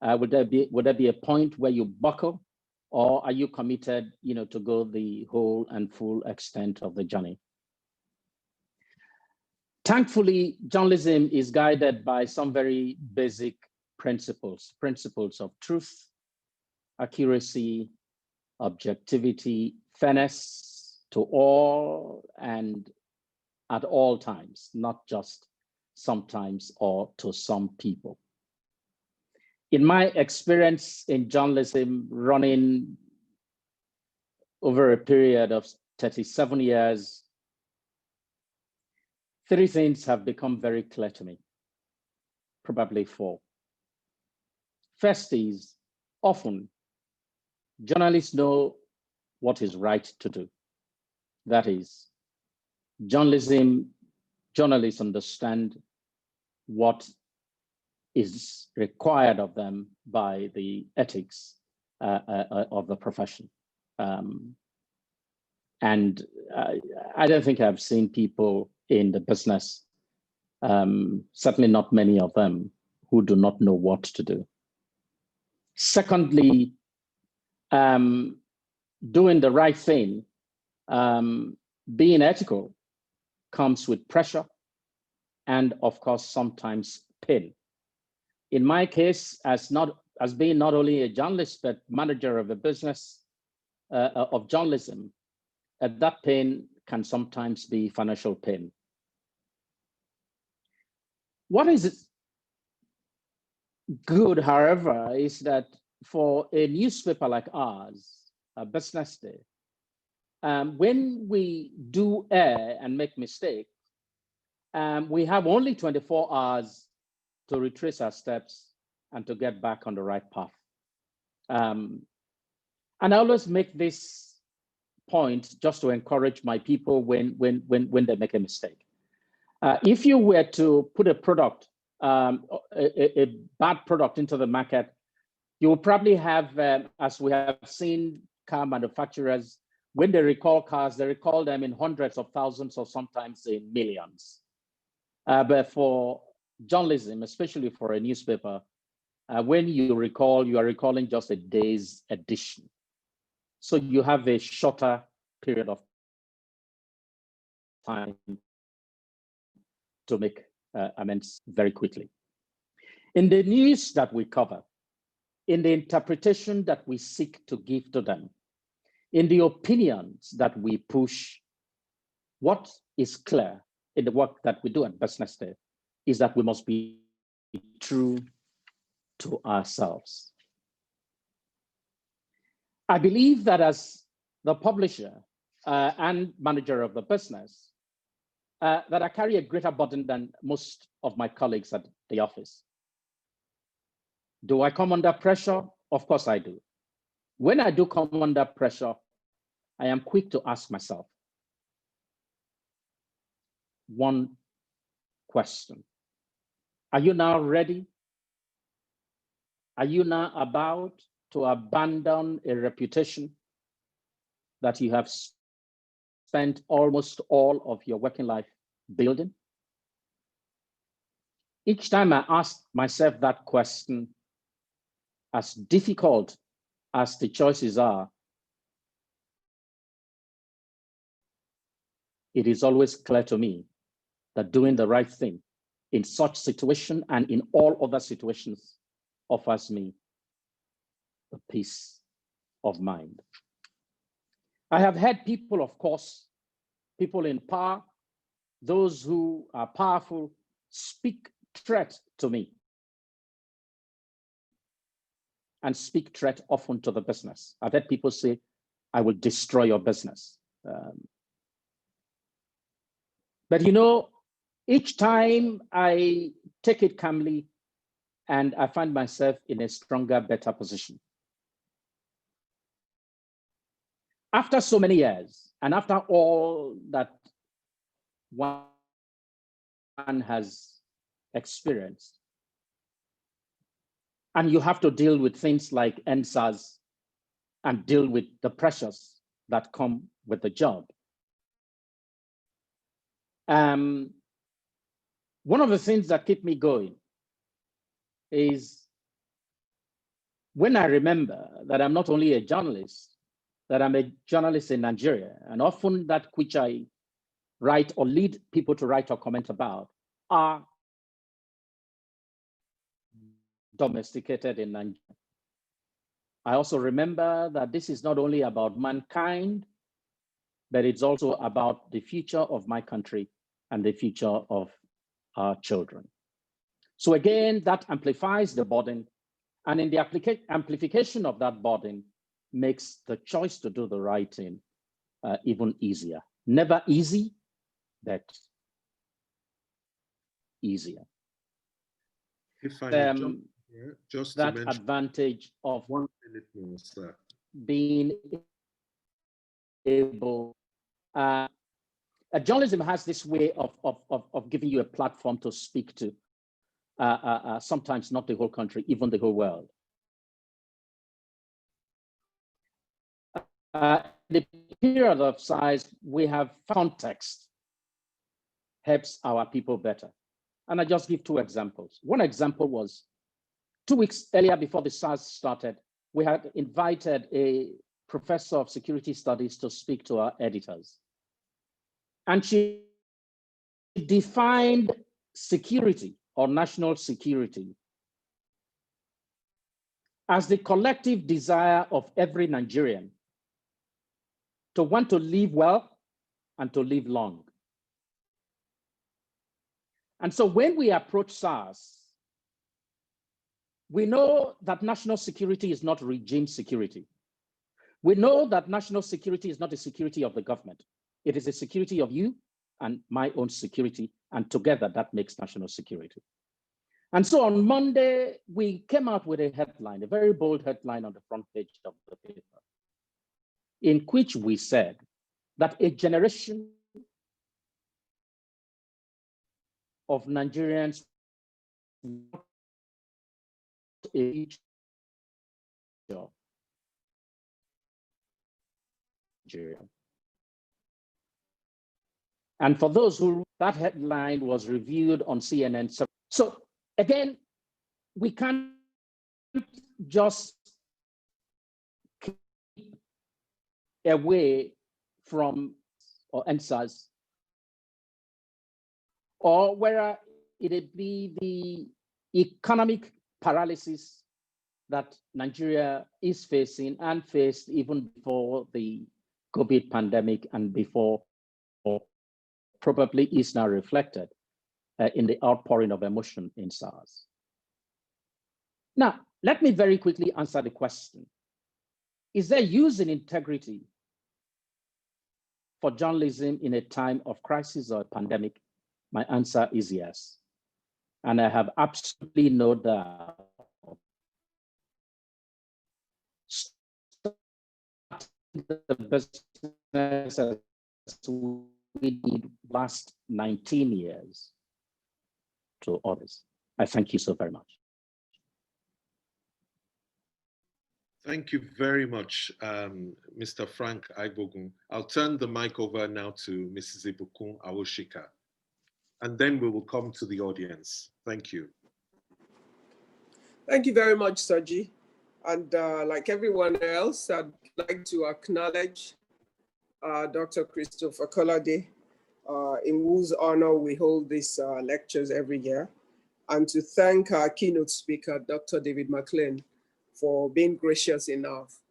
Would there be a point where you buckle, or are you committed, to go the whole and full extent of the journey? Thankfully, journalism is guided by some very basic principles of truth, accuracy, objectivity, fairness to all and at all times, not just sometimes or to some people. In my experience in journalism, running over a period of 37 years, 3 things have become very clear to me, probably 4. First is, often, journalists know what is right to do. That is, journalists understand what is required of them by the ethics of the profession. And I don't think I've seen people in the business, certainly not many of them, who do not know what to do. Secondly, doing the right thing, being ethical, comes with pressure and, of course, sometimes pain. In my case, as being not only a journalist, but manager of a business of journalism, that pain can sometimes be financial pain. What is good, however, is that for a newspaper like ours, a Business Day, when we do err and make mistakes, we have only 24 hours to retrace our steps and to get back on the right path. And I always make this point just to encourage my people when they make a mistake. If you were to put a product a bad product into the market, you will probably have, as we have seen car manufacturers, when they recall cars, they recall them in hundreds of thousands or sometimes in millions. But for journalism, especially for a newspaper, when you recall, you are recalling just a day's edition. So you have a shorter period of time to make amends very quickly. In the news that we cover, in the interpretation that we seek to give to them, in the opinions that we push, what is clear in the work that we do at Business Day is that we must be true to ourselves. I believe that as the publisher and manager of the business, that I carry a greater burden than most of my colleagues at the office. Do I come under pressure? Of course I do. When I do come under pressure, I am quick to ask myself one question. Are you now ready? Are you now about to abandon a reputation that you have spent almost all of your working life building? Each time I ask myself that question, as difficult as the choices are, it is always clear to me that doing the right thing in such situation and in all other situations offers me a peace of mind. I have heard people, of course, people in power, those who are powerful, speak threat to me and speak threat often to the business. I've heard people say, I will destroy your business. But you know, each time I take it calmly and I find myself in a stronger, better position. After so many years, and after all that one has experienced, and you have to deal with things like NSAS and deal with the pressures that come with the job. One of the things that keep me going is when I remember that I'm not only a journalist, that I'm a journalist in Nigeria, and often that which I write or lead people to write or comment about are domesticated in Nigeria. I also remember that this is not only about mankind, but it's also about the future of my country and the future of our children. So again, that amplifies the burden, and in the amplification of that burden makes the choice to do the right thing even easier. Never easy, but easier. If I may jump here, just that to mention advantage of 1 minute more, sir. Being able, journalism has this way of giving you a platform to speak to, sometimes not the whole country, even the whole world. The period of size, we have context helps our people better. And I just give two examples. One example was 2 weeks earlier before the SARS started, we had invited a professor of security studies to speak to our editors. And she defined security or national security as the collective desire of every Nigerian to want to live well and to live long. And so when we approach SARS, we know that national security is not regime security. We know that national security is not the security of the government. It is the security of you and my own security, and together that makes national security. And so on Monday, we came out with a headline, a very bold headline on the front page of the paper, in which we said that a generation of Nigerians a Nigeria. And for those who, that headline was reviewed on CNN. So again, we can't just keep away from or answers, or whether it be the economic paralysis that Nigeria is facing and faced even before the COVID pandemic and before, or probably is now reflected in the outpouring of emotion in SARS. Now, let me very quickly answer the question. Is there use in integrity for journalism in a time of crisis or pandemic? My answer is yes. And I have absolutely no doubt the business as we did last 19 years to others. I thank you so very much. Thank you very much, Mr. Frank Aibogun. I'll turn the mic over now to Mrs. Ibukun Awoshika, and then we will come to the audience. Thank you. Thank you very much, Soji. And like everyone else, I'd like to acknowledge Dr. Christopher Kolade, in whose honor we hold these lectures every year, and to thank our keynote speaker, Dr. David McClean, for being gracious enough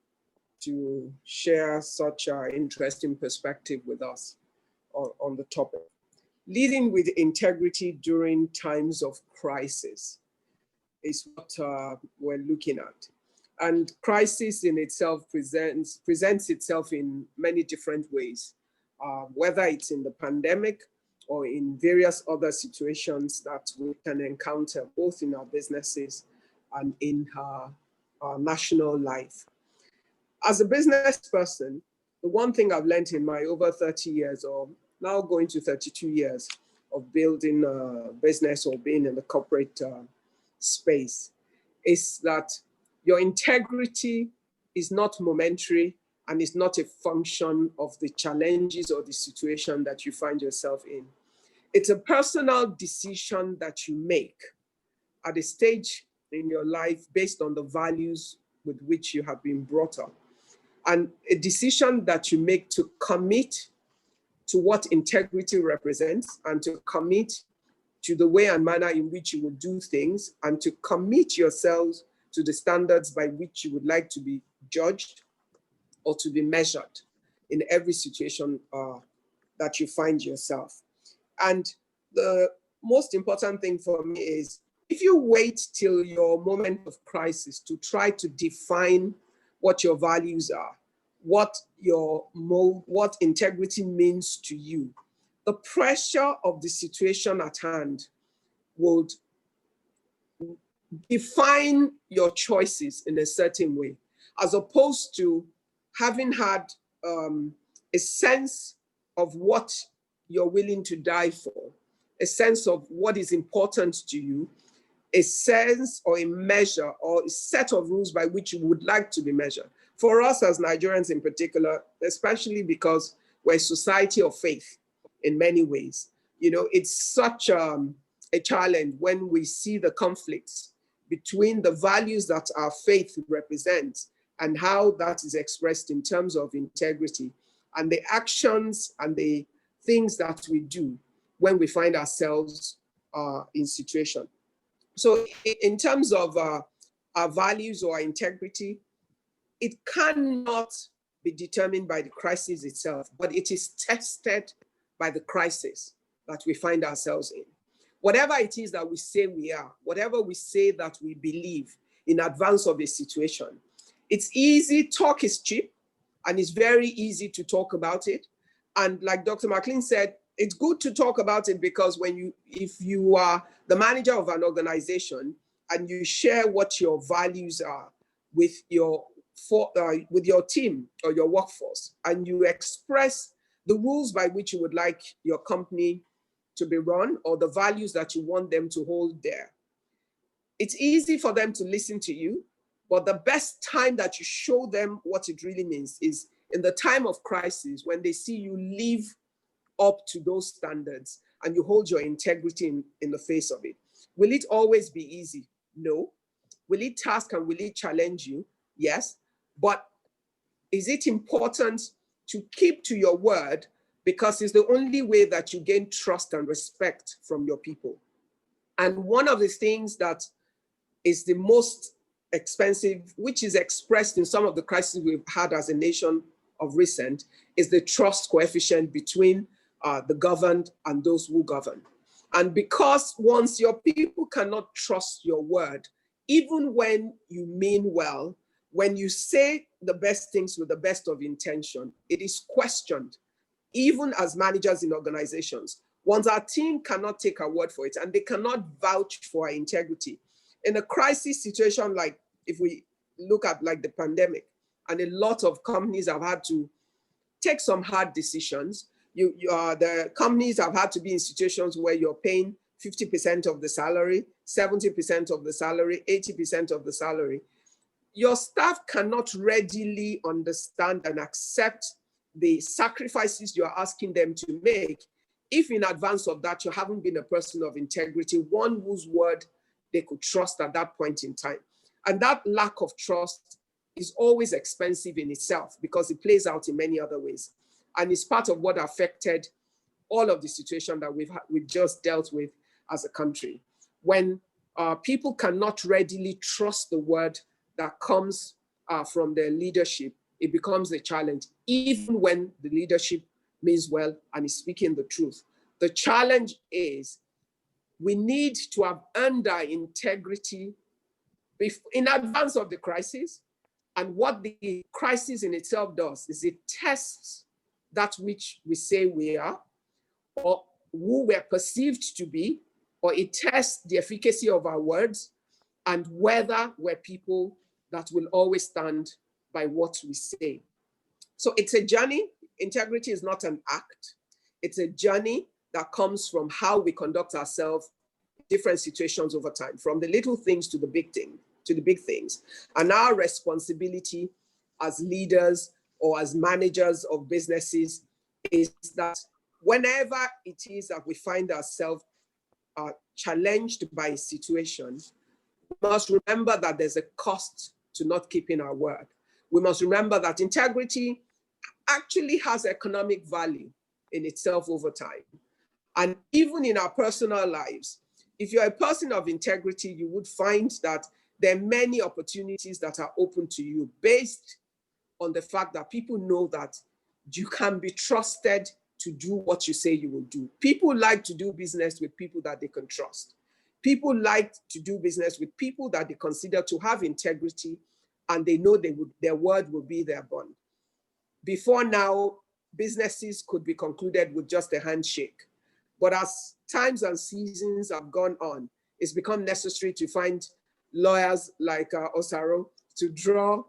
to share such an interesting perspective with us on the topic. Leading with integrity during times of crisis is what we're looking at. And crisis in itself presents itself in many different ways, whether it's in the pandemic or in various other situations that we can encounter, both in our businesses and in our national life. As a business person, the one thing I've learned in my over 30 years, or now going to 32 years of building a business or being in the corporate space, is that your integrity is not momentary and is not a function of the challenges or the situation that you find yourself in. It's a personal decision that you make at a stage in your life based on the values with which you have been brought up. And a decision that you make to commit to what integrity represents and to commit to the way and manner in which you will do things and to commit yourselves to the standards by which you would like to be judged or to be measured in every situation that you find yourself. And the most important thing for me is, if you wait till your moment of crisis to try to define what your values are, what integrity means to you, the pressure of the situation at hand would define your choices in a certain way, as opposed to having had a sense of what you're willing to die for, a sense of what is important to you, a sense or a measure or a set of rules by which you would like to be measured. For us as Nigerians in particular, especially because we're a society of faith in many ways, you know, it's such a challenge when we see the conflicts between the values that our faith represents and how that is expressed in terms of integrity and the actions and the things that we do when we find ourselves in situation. So in terms of our values or our integrity, it cannot be determined by the crisis itself, but it is tested by the crisis that we find ourselves in. Whatever it is that we say we are, whatever we say that we believe in advance of a situation, it's easy, talk is cheap, and it's very easy to talk about it. And like Dr. McClean said, it's good to talk about it because if you are the manager of an organization and you share what your values are with your team or your workforce, and you express the rules by which you would like your company to be run or the values that you want them to hold there, it's easy for them to listen to you, but the best time that you show them what it really means is in the time of crisis, when they see you live up to those standards and you hold your integrity in the face of it. Will it always be easy? No. Will it task and will it challenge you? Yes. But is it important to keep to your word, because it's the only way that you gain trust and respect from your people? And one of the things that is the most expensive, which is expressed in some of the crises we've had as a nation of recent, is the trust coefficient between the governed and those who govern. And because once your people cannot trust your word, even when you mean well, when you say the best things with the best of intention, it is questioned, even as managers in organizations. Once our team cannot take our word for it and they cannot vouch for our integrity, in a crisis situation, like if we look at like the pandemic, and a lot of companies have had to take some hard decisions. The companies have had to be in situations where you're paying 50% of the salary, 70% of the salary, 80% of the salary. Your staff cannot readily understand and accept the sacrifices you're asking them to make if in advance of that you haven't been a person of integrity, one whose word they could trust at that point in time. And that lack of trust is always expensive in itself because it plays out in many other ways. And it's part of what affected all of the situation that we've just dealt with as a country. When people cannot readily trust the word that comes from their leadership, it becomes a challenge, even when the leadership means well and is speaking the truth. The challenge is we need to have earned our integrity in advance of the crisis. And what the crisis in itself does is it tests that which we say we are, or who we're perceived to be, or it tests the efficacy of our words and whether we're people that will always stand by what we say. So it's a journey. Integrity is not an act. It's a journey that comes from how we conduct ourselves in different situations over time, from the little things to the big things. And our responsibility as leaders or as managers of businesses is that whenever it is that we find ourselves challenged by a situation, we must remember that there's a cost to not keeping our word. We must remember that integrity actually has economic value in itself over time. And even in our personal lives, if you're a person of integrity, you would find that there are many opportunities that are open to you based on the fact that people know that you can be trusted to do what you say you will do. People like to do business with people that they can trust. People like to do business with people that they consider to have integrity, and they know their word will be their bond. Before now, businesses could be concluded with just a handshake. But as times and seasons have gone on, it's become necessary to find lawyers like Osaro to draw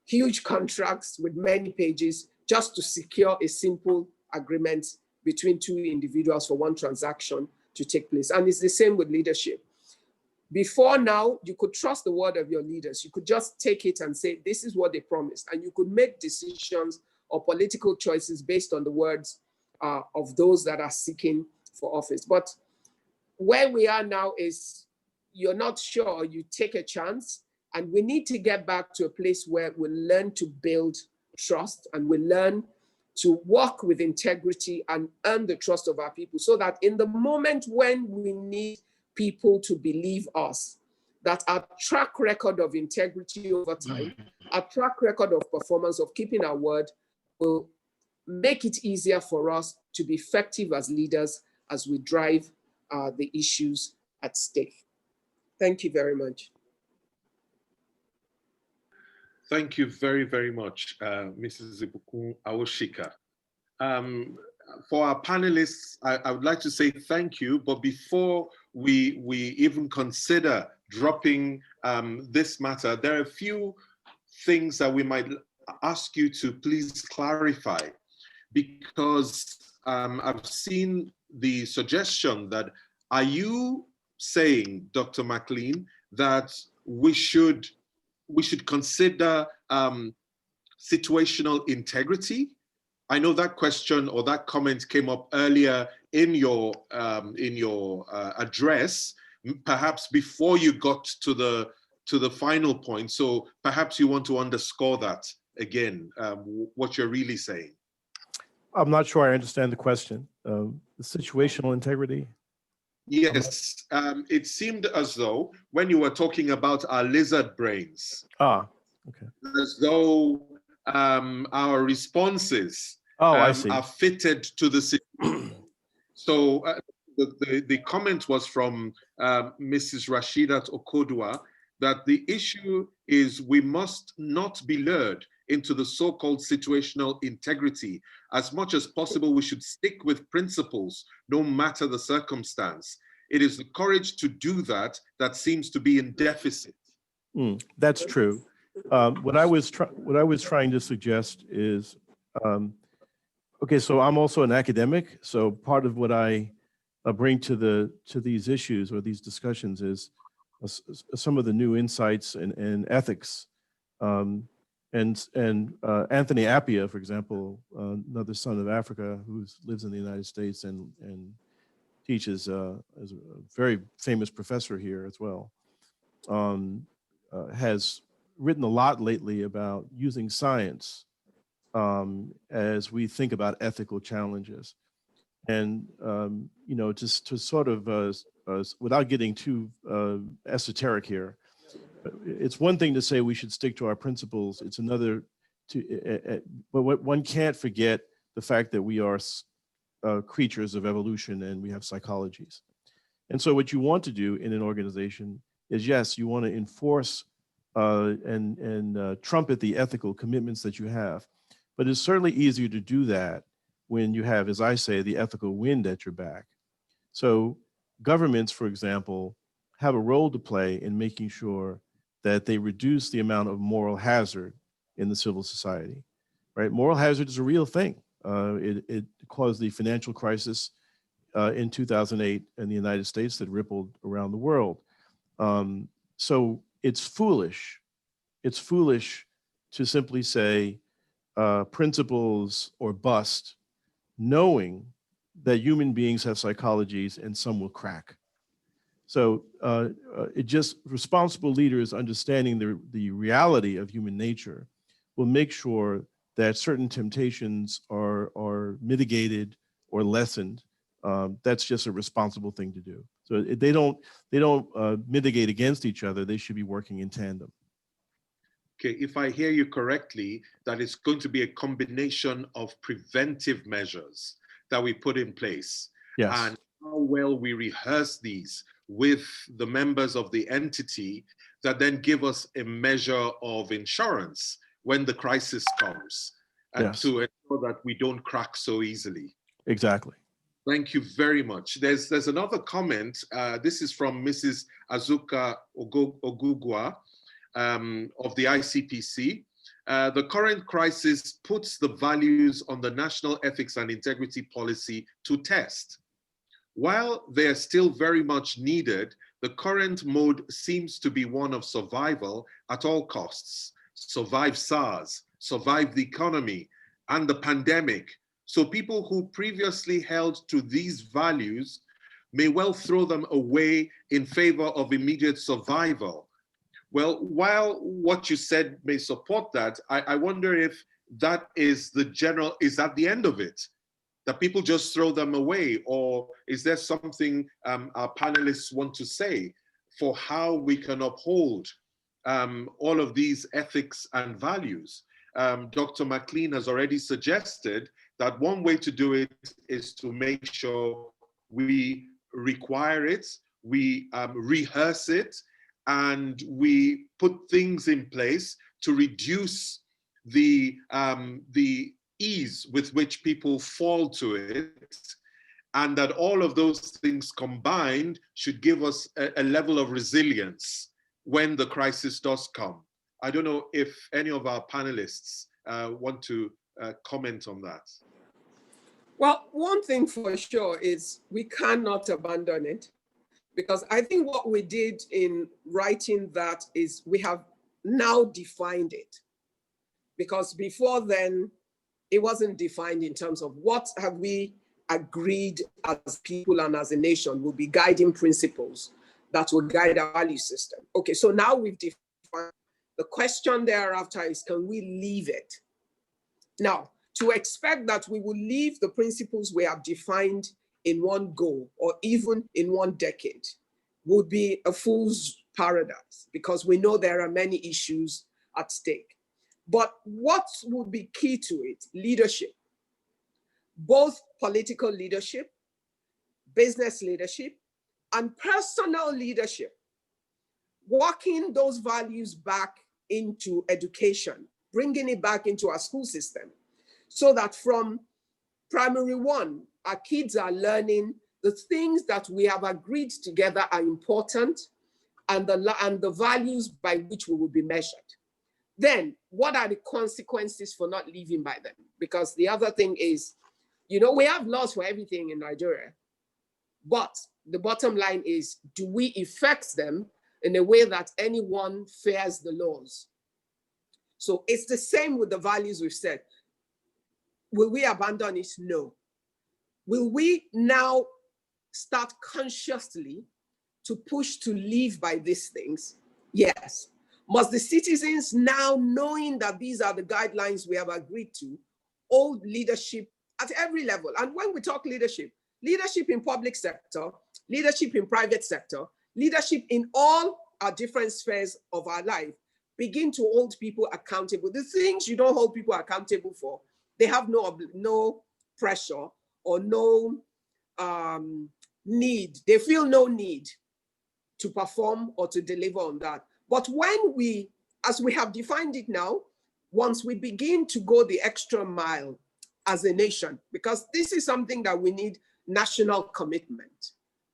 huge contracts with many pages just to secure a simple agreement between two individuals for one transaction to take place. And it's the same with leadership. Before now, you could trust the word of your leaders. You could just take it and say, this is what they promised. And you could make decisions or political choices based on the words of those that are seeking for office. But where we are now is you're not sure, you take a chance, and we need to get back to a place where we learn to build trust and we learn to work with integrity and earn the trust of our people, so that in the moment when we need people to believe us, that our track record of integrity over time, our track record of performance, of keeping our word, will make it easier for us to be effective as leaders as we drive the issues at stake. Thank you very much. Thank you very, very much, Mrs. Ibukun Awoshika. For our panelists, I would like to say thank you, but before we even consider dropping this matter, there are a few things that we might ask you to please clarify, because I've seen the suggestion that, are you saying, Dr. McClean, that we should consider situational integrity? I know that question or that comment came up earlier in your address, perhaps before you got to the final point. So perhaps you want to underscore that again, what you're really saying. I'm not sure I understand the question. The situational integrity? Yes, it seemed as though when you were talking about our lizard brains, okay, as though our responses I see. are fitted to the situation. So the comment was from Mrs. Rashidat Okodua that the issue is we must not be lured into the so-called situational integrity. As much as possible, we should stick with principles, no matter the circumstance. It is the courage to do that that seems to be in deficit. That's true. What I was trying to suggest is, okay, so I'm also an academic. So part of what I bring to these issues or these discussions is some of the new insights and ethics. And Anthony Appiah, for example, another son of Africa who lives in the United States and teaches as a very famous professor here as well, has written a lot lately about using science as we think about ethical challenges. And, just to sort of, without getting too esoteric here, it's one thing to say we should stick to our principles. It's another but one can't forget the fact that we are creatures of evolution and we have psychologies. And so what you want to do in an organization is, yes, you want to enforce and trumpet the ethical commitments that you have. But it's certainly easier to do that when you have, as I say, the ethical wind at your back. So governments, for example, have a role to play in making sure that they reduce the amount of moral hazard in the civil society, right? Moral hazard is a real thing. It caused the financial crisis in 2008 in the United States that rippled around the world. So it's foolish to simply say principles or bust, knowing that human beings have psychologies and some will crack. So responsible leaders understanding the reality of human nature will make sure that certain temptations are mitigated or lessened. That's just a responsible thing to do. So they don't mitigate against each other. They should be working in tandem. Okay, if I hear you correctly, that it's going to be a combination of preventive measures that we put in place. Yes. And how well we rehearse these with the members of the entity that then give us a measure of insurance when the crisis comes, and yes, to ensure that we don't crack so easily. Exactly. Thank you very much. There's another comment. This is from Mrs. Azuka Ogugwa of the ICPC. The current crisis puts the values on the national ethics and integrity policy to test. While they are still very much needed, the current mode seems to be one of survival at all costs. Survive SARS, survive the economy and the pandemic. So people who previously held to these values may well throw them away in favor of immediate survival. Well, while what you said may support that, I wonder if that is is that the end of it? That people just throw them away? Or is there something our panelists want to say for how we can uphold all of these ethics and values? Dr. McClean has already suggested that one way to do it is to make sure we require it, we rehearse it, and we put things in place to reduce the ease with which people fall to it, and that all of those things combined should give us a level of resilience when the crisis does come. I don't know if any of our panelists want to comment on that. Well, one thing for sure is we cannot abandon it. Because I think what we did in writing that is we have now defined it. Because before then, it wasn't defined in terms of what have we agreed as people and as a nation will be guiding principles that will guide our value system. Okay, so now we've defined. The question thereafter is, can we leave it? Now, to expect that we will leave the principles we have defined in one go or even in one decade would be a fool's paradise, because we know there are many issues at stake. But what would be key to it? Leadership, both political leadership, business leadership, and personal leadership, walking those values back into education, bringing it back into our school system, so that from primary one, our kids are learning the things that we have agreed together are important and the values by which we will be measured. Then what are the consequences for not living by them? Because the other thing is, you know, we have laws for everything in Nigeria, but the bottom line is, do we effect them in a way that anyone fears the laws? So it's the same with the values we've said. Will we abandon it? No. Will we now start consciously to push to live by these things? Yes. Must the citizens, now knowing that these are the guidelines we have agreed to, hold leadership at every level? And when we talk leadership, leadership in public sector, leadership in private sector, leadership in all our different spheres of our life, begin to hold people accountable. The things you don't hold people accountable for, they have no pressure or no need. They feel no need to perform or to deliver on that. But when we, as we have defined it now, once we begin to go the extra mile as a nation, because this is something that we need national commitment,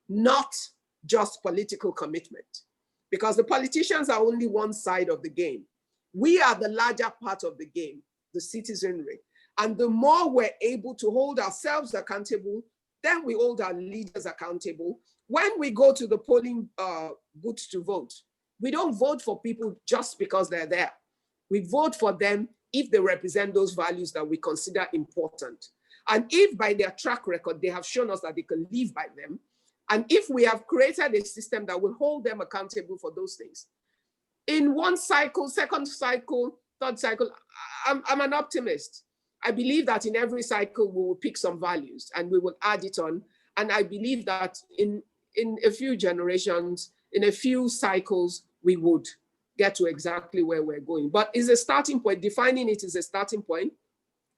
not just political commitment, because the politicians are only one side of the game. We are the larger part of the game, the citizenry. And the more we're able to hold ourselves accountable, then we hold our leaders accountable. When we go to the polling booths to vote, we don't vote for people just because they're there. We vote for them if they represent those values that we consider important. And if by their track record, they have shown us that they can live by them. And if we have created a system that will hold them accountable for those things. In one cycle, second cycle, third cycle, I'm an optimist. I believe that in every cycle, we will pick some values and we will add it on. And I believe that in a few generations, in a few cycles, we would get to exactly where we're going. But it's a starting point. Defining it is a starting point.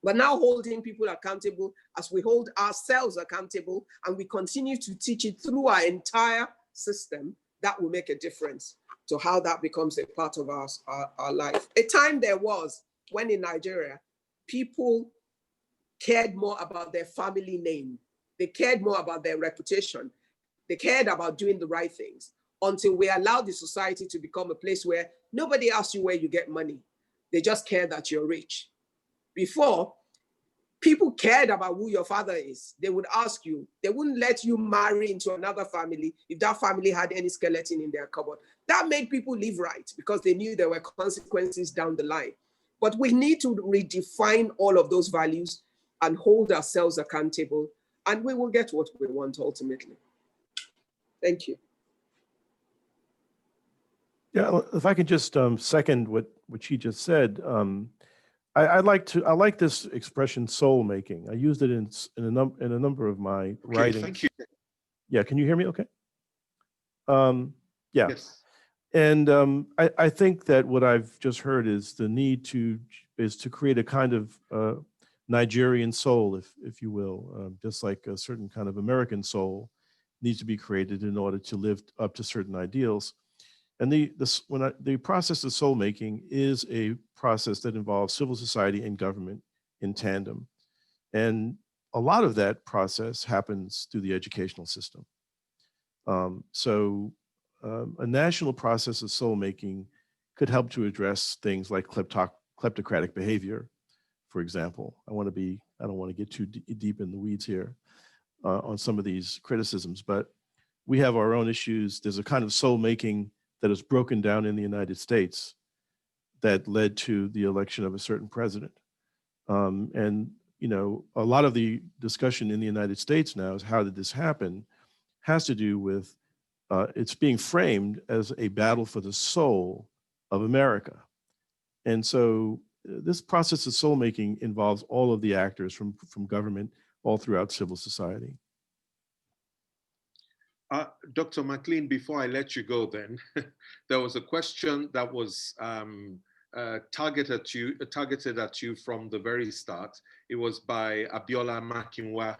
But now holding people accountable as we hold ourselves accountable and we continue to teach it through our entire system, that will make a difference to how that becomes a part of our life. A time there was when in Nigeria, people cared more about their family name. They cared more about their reputation. They cared about doing the right things until we allowed the society to become a place where nobody asks you where you get money. They just care that you're rich. Before, people cared about who your father is. They would ask you. They wouldn't let you marry into another family if that family had any skeleton in their cupboard. That made people live right because they knew there were consequences down the line. But we need to redefine all of those values and hold ourselves accountable, and we will get what we want ultimately. Thank you. Yeah, if I could just second what she just said. I like this expression soul making. I used it in a number of my writings. Thank you. Yeah, can you hear me okay? Yeah. Yes. And I think that what I've just heard is the need to create a kind of Nigerian soul, if you will, just like a certain kind of American soul needs to be created in order to live up to certain ideals. And the process of soul making is a process that involves civil society and government in tandem. And a lot of that process happens through the educational system. A national process of soul making could help to address things like kleptocratic behavior, for example. I don't want to get too deep in the weeds here on some of these criticisms, but we have our own issues. There's a kind of soul making that is broken down in the United States that led to the election of a certain president. And you know, a lot of the discussion in the United States now is how did this happen, has to do with it's being framed as a battle for the soul of America. And so this process of soul making involves all of the actors from government all throughout civil society. Dr. McClean, before I let you go then, there was a question that was targeted at you from the very start. It was by Abiola Makinwa,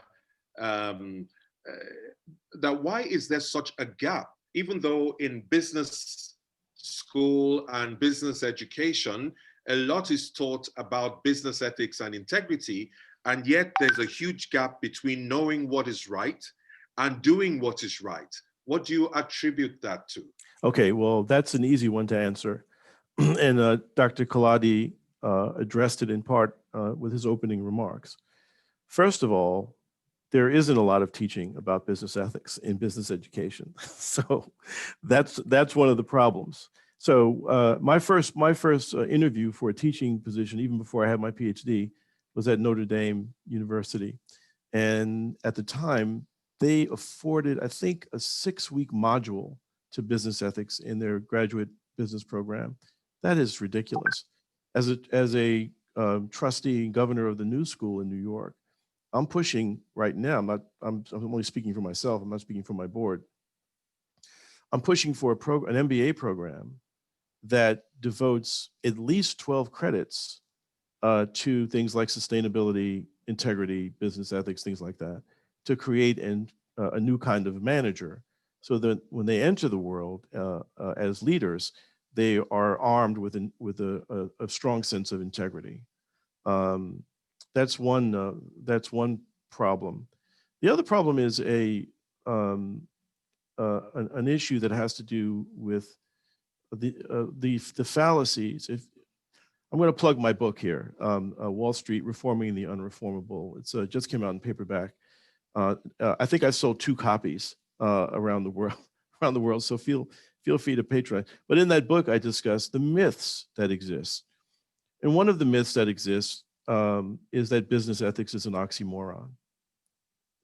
that why is there such a gap, even though in business school and business education, a lot is taught about business ethics and integrity, and yet there's a huge gap between knowing what is right and doing what is right. What do you attribute that to? Okay, well, that's an easy one to answer. And Dr. Kolade addressed it in part with his opening remarks. First of all, there isn't a lot of teaching about business ethics in business education. So that's one of the problems. So my first interview for a teaching position, even before I had my PhD, was at Notre Dame University. And at the time, they afforded, I think, a 6-week module to business ethics in their graduate business program. That is ridiculous. As a trustee and governor of the New School in New York, I'm pushing right now, I'm only speaking for myself, I'm not speaking for my board. I'm pushing for an MBA program that devotes at least 12 credits to things like sustainability, integrity, business ethics, things like that, to create a new kind of manager, so that when they enter the world as leaders, they are armed with a strong sense of integrity. That's one problem. The other problem is an issue that has to do with the fallacies. I'm going to plug my book here, Wall Street: Reforming the Unreformable. It's just came out in paperback. I think I sold 2 copies around the world. So feel free to patronize. But in that book, I discuss the myths that exist. And one of the myths that exists is that business ethics is an oxymoron.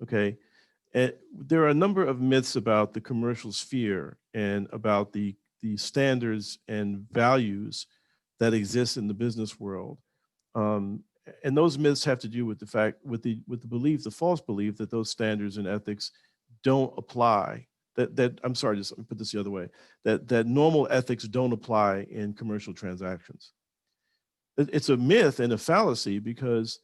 Okay, and there are a number of myths about the commercial sphere and about the standards and values that exist in the business world. And those myths have to do with the belief, the false belief that those standards and ethics don't apply. I'm sorry, just let me put this the other way, that normal ethics don't apply in commercial transactions. It's a myth and a fallacy because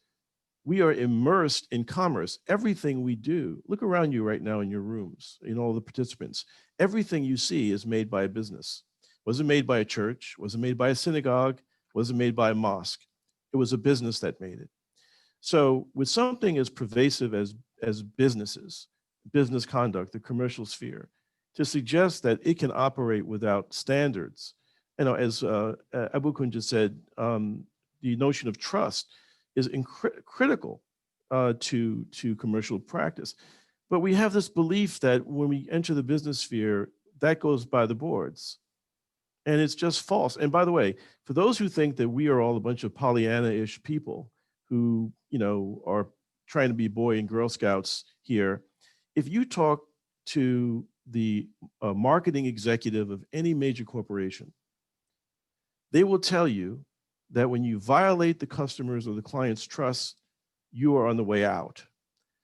we are immersed in commerce. Everything we do, look around you right now in your rooms, in all the participants, everything you see is made by a business. Was it made by a church? Was it made by a synagogue? Was it made by a mosque? It was a business that made it. So with something as pervasive as businesses, business conduct, the commercial sphere, to suggest that it can operate without standards, as Abu Kunja said, the notion of trust is critical to commercial practice. But we have this belief that when we enter the business sphere, that goes by the boards. And it's just false. And by the way, for those who think that we are all a bunch of Pollyanna-ish people who, are trying to be Boy and Girl Scouts here, if you talk to the marketing executive of any major corporation, they will tell you that when you violate the customers or the client's trust, you are on the way out.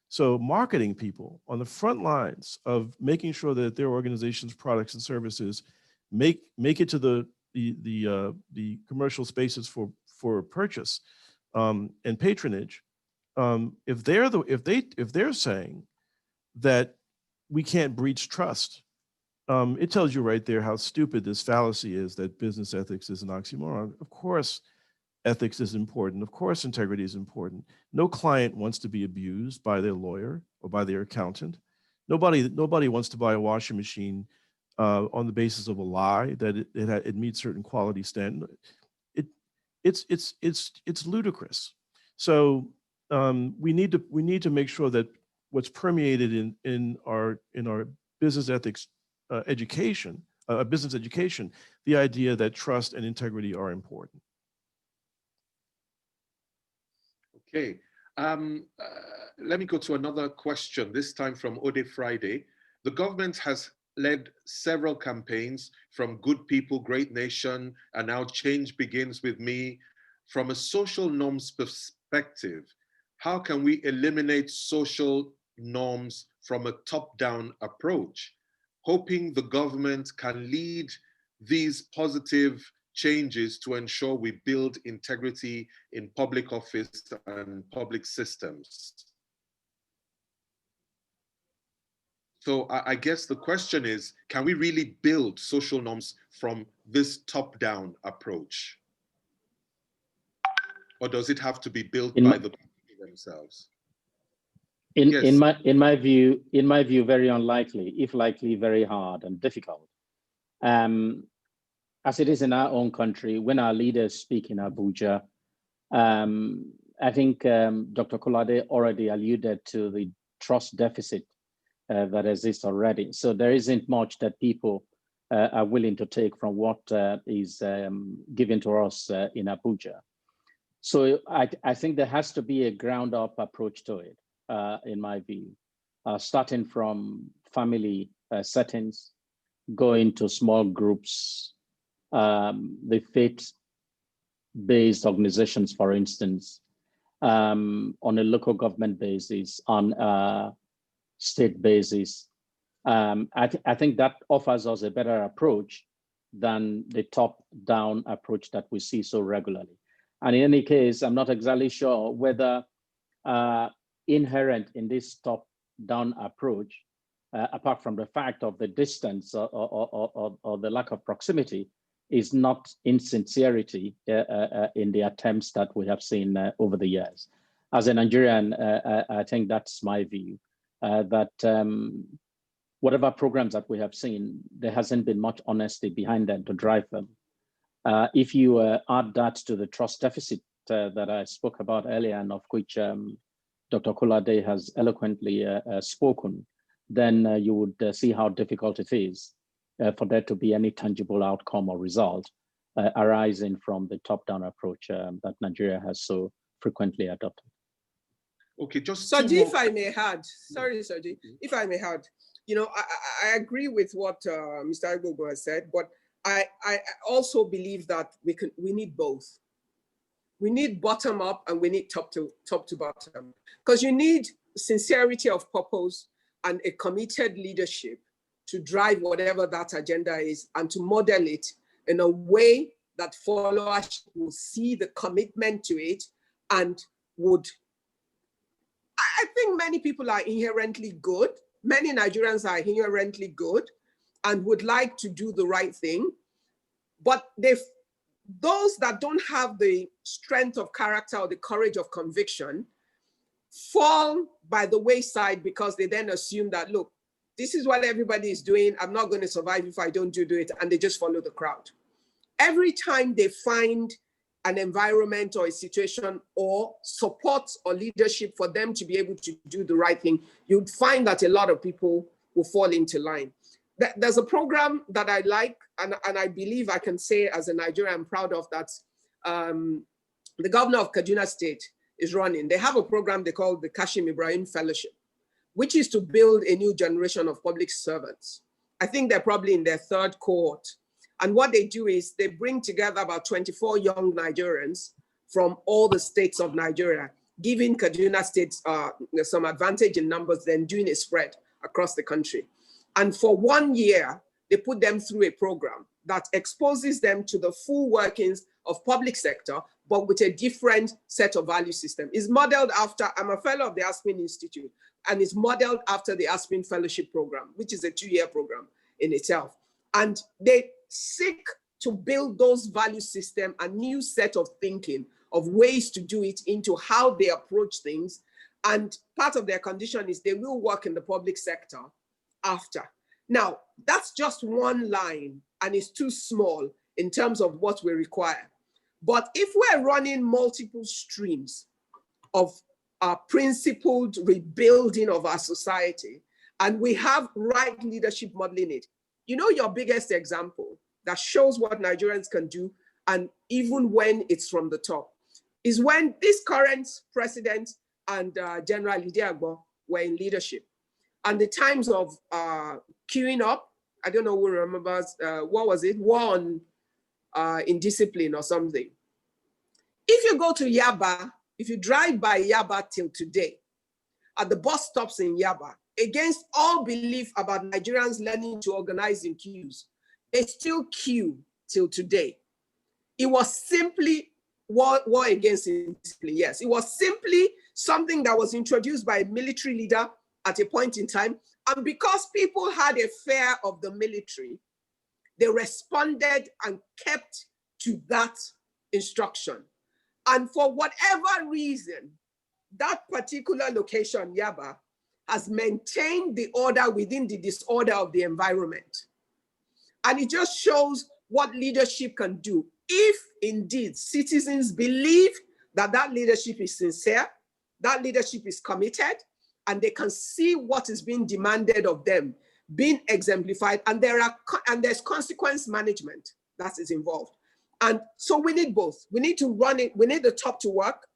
So marketing people on the front lines of making sure that their organization's products and services make it to the commercial spaces for purchase and patronage. If they're saying that we can't breach trust, it tells you right there how stupid this fallacy is that business ethics is an oxymoron. Of course, ethics is important. Of course, integrity is important. No client wants to be abused by their lawyer or by their accountant. Nobody wants to buy a washing machine on the basis of a lie that it meets certain quality standards. It's ludicrous. So we need to make sure that what's permeated in our business ethics education, business education, the idea that trust and integrity are important. Okay, let me go to another question, this time from Ode Friday. The government has led several campaigns, from Good People, Great Nation, and now Change Begins With Me. From a social norms perspective, how can we eliminate social norms from a top-down approach, hoping the government can lead these positive changes to ensure we build integrity in public office and public systems? So I guess the question is, can we really build social norms from this top-down approach? Or does it have to be built by the people themselves? In my view, very unlikely, if likely, very hard and difficult. As it is in our own country, when our leaders speak in Abuja, I think Dr. Kolade already alluded to the trust deficit that exists already. So there isn't much that people are willing to take from what is given to us in Abuja. So I think there has to be a ground up approach to it, in my view, starting from family settings, going to small groups, the faith-based organizations, for instance, on a local government basis, on a state basis. I think that offers us a better approach than the top-down approach that we see so regularly. And in any case, I'm not exactly sure whether inherent in this top-down approach, apart from the fact of the distance or the lack of proximity, is not insincerity in the attempts that we have seen over the years. As a Nigerian, I think that's my view, that whatever programs that we have seen, there hasn't been much honesty behind them to drive them. If you add that to the trust deficit that I spoke about earlier, and of which Dr. Kolade has eloquently spoken, then you would see how difficult it is for there to be any tangible outcome or result arising from the top-down approach that Nigeria has so frequently adopted. Okay, just Soji, if I may add, sorry, Soji, if I may add, you know, I agree with what Mr. Agbogo has said, but I also believe that we need both. We need bottom up and we need top to bottom, because you need sincerity of purpose and a committed leadership to drive whatever that agenda is and to model it in a way that followers will see the commitment to it and would. I think many people are inherently good. Many Nigerians are inherently good and would like to do the right thing. But those that don't have the strength of character or the courage of conviction fall by the wayside, because they then assume that, look, this is what everybody is doing. I'm not going to survive if I don't do it. And they just follow the crowd. Every time they find an environment or a situation or support or leadership for them to be able to do the right thing, you'd find that a lot of people will fall into line. There's a program that I like, and I believe I can say as a Nigerian, I'm proud of, that the governor of Kaduna State is running. They have a program they call the Kashim Ibrahim Fellowship, which is to build a new generation of public servants. I think they're probably in their third cohort. And what they do is they bring together about 24 young Nigerians from all the states of Nigeria, giving Kaduna State some advantage in numbers, then doing a spread across the country. And for 1 year, they put them through a program that exposes them to the full workings of public sector, but with a different set of value system. It's modeled after, I'm a fellow of the Aspen Institute, and it's modeled after the Aspen Fellowship Program, which is a 2-year program in itself. And they seek to build those value system, a new set of thinking, of ways to do it, into how they approach things. And part of their condition is they will work in the public sector after. Now, that's just one line, and it's too small in terms of what we require. But if we're running multiple streams of principled rebuilding of our society, And we have right leadership modeling it. You know, your biggest example that shows what Nigerians can do, and even when it's from the top, is when this current president and General Lidiagbo were in leadership. And the times of queuing up, I don't know who remembers, what was it? War on indiscipline or something. If you go to Yaba, if you drive by Yaba till today, at the bus stops in Yaba, against all belief about Nigerians learning to organize in queues, they still queue till today. It was simply war against indiscipline, yes. It was simply something that was introduced by a military leader at a point in time. And because people had a fear of the military, they responded and kept to that instruction. And for whatever reason, that particular location, Yaba, has maintained the order within the disorder of the environment. And it just shows what leadership can do if indeed citizens believe that that leadership is sincere, that leadership is committed, and they can see what is being demanded of them being exemplified, and there's consequence management that is involved. And so we need both. We need to run it, we need the top to work,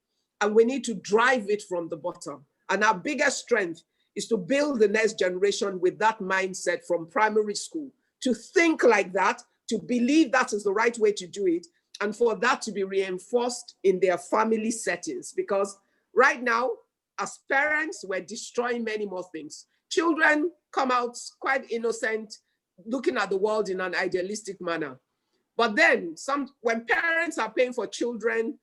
and we need to drive it from the bottom. And our biggest strength is to build the next generation with that mindset from primary school, to think like that, to believe that is the right way to do it, and for that to be reinforced in their family settings. Because right now, as parents, we're destroying many more things. Children come out quite innocent, looking at the world in an idealistic manner. But then when parents are paying for children,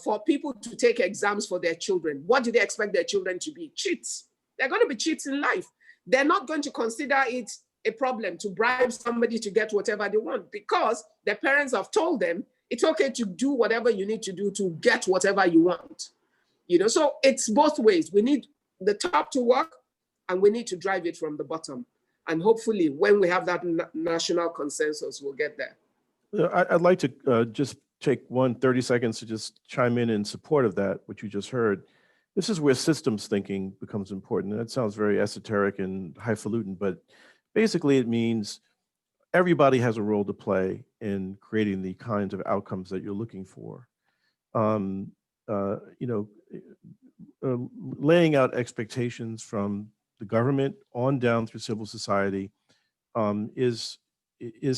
for people to take exams for their children, what do they expect their children to be? Cheats. They're going to be cheats in life. They're not going to consider it a problem to bribe somebody to get whatever they want, because their parents have told them it's okay to do whatever you need to do to get whatever you want. You know, so it's both ways. We need the top to work, and we need to drive it from the bottom. And hopefully, when we have that national consensus, we'll get there. I'd like to just take 30 seconds to just chime in support of that, what you just heard. This is where systems thinking becomes important. And that sounds very esoteric and highfalutin, but basically it means everybody has a role to play in creating the kinds of outcomes that you're looking for. Laying out expectations from the government on down through civil society is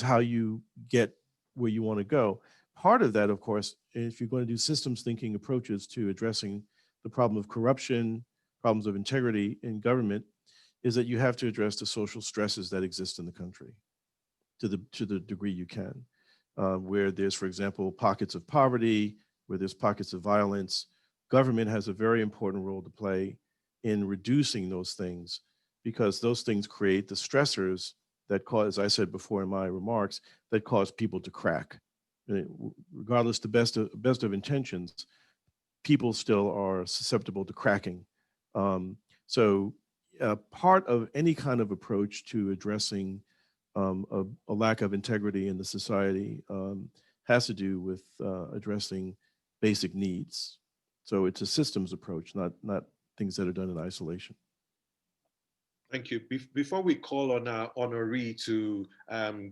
how you get where you want to go. Part of that, of course, if you're going to do systems thinking approaches to addressing the problem of corruption, problems of integrity in government, is that you have to address the social stresses that exist in the country to the degree you can, where there's, for example, pockets of poverty, where there's pockets of violence. Government has a very important role to play in reducing those things, because those things create the stressors that cause, as I said before in my remarks, that cause people to crack. Regardless the best of intentions, people still are susceptible to cracking. So part of any kind of approach to addressing a lack of integrity in the society has to do with addressing basic needs. So it's a systems approach, not things that are done in isolation. Thank you. Before we call on our honoree to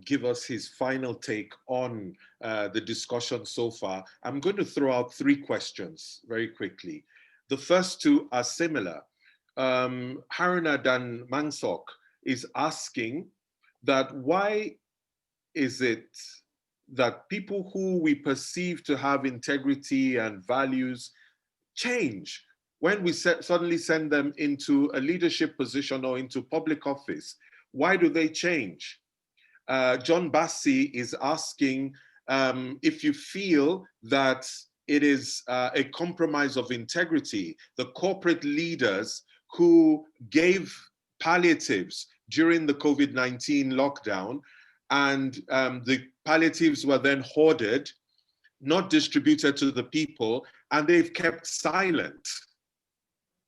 give us his final take on the discussion so far, I'm going to throw out 3 questions very quickly. The first 2 are similar. Haruna Dan Mansok is asking that why is it that people who we perceive to have integrity and values change when we suddenly send them into a leadership position or into public office? Why do they change? John Bassi is asking if you feel that it is a compromise of integrity, the corporate leaders who gave palliatives during the COVID-19 lockdown, and the palliatives were then hoarded, not distributed to the people, and they've kept silent.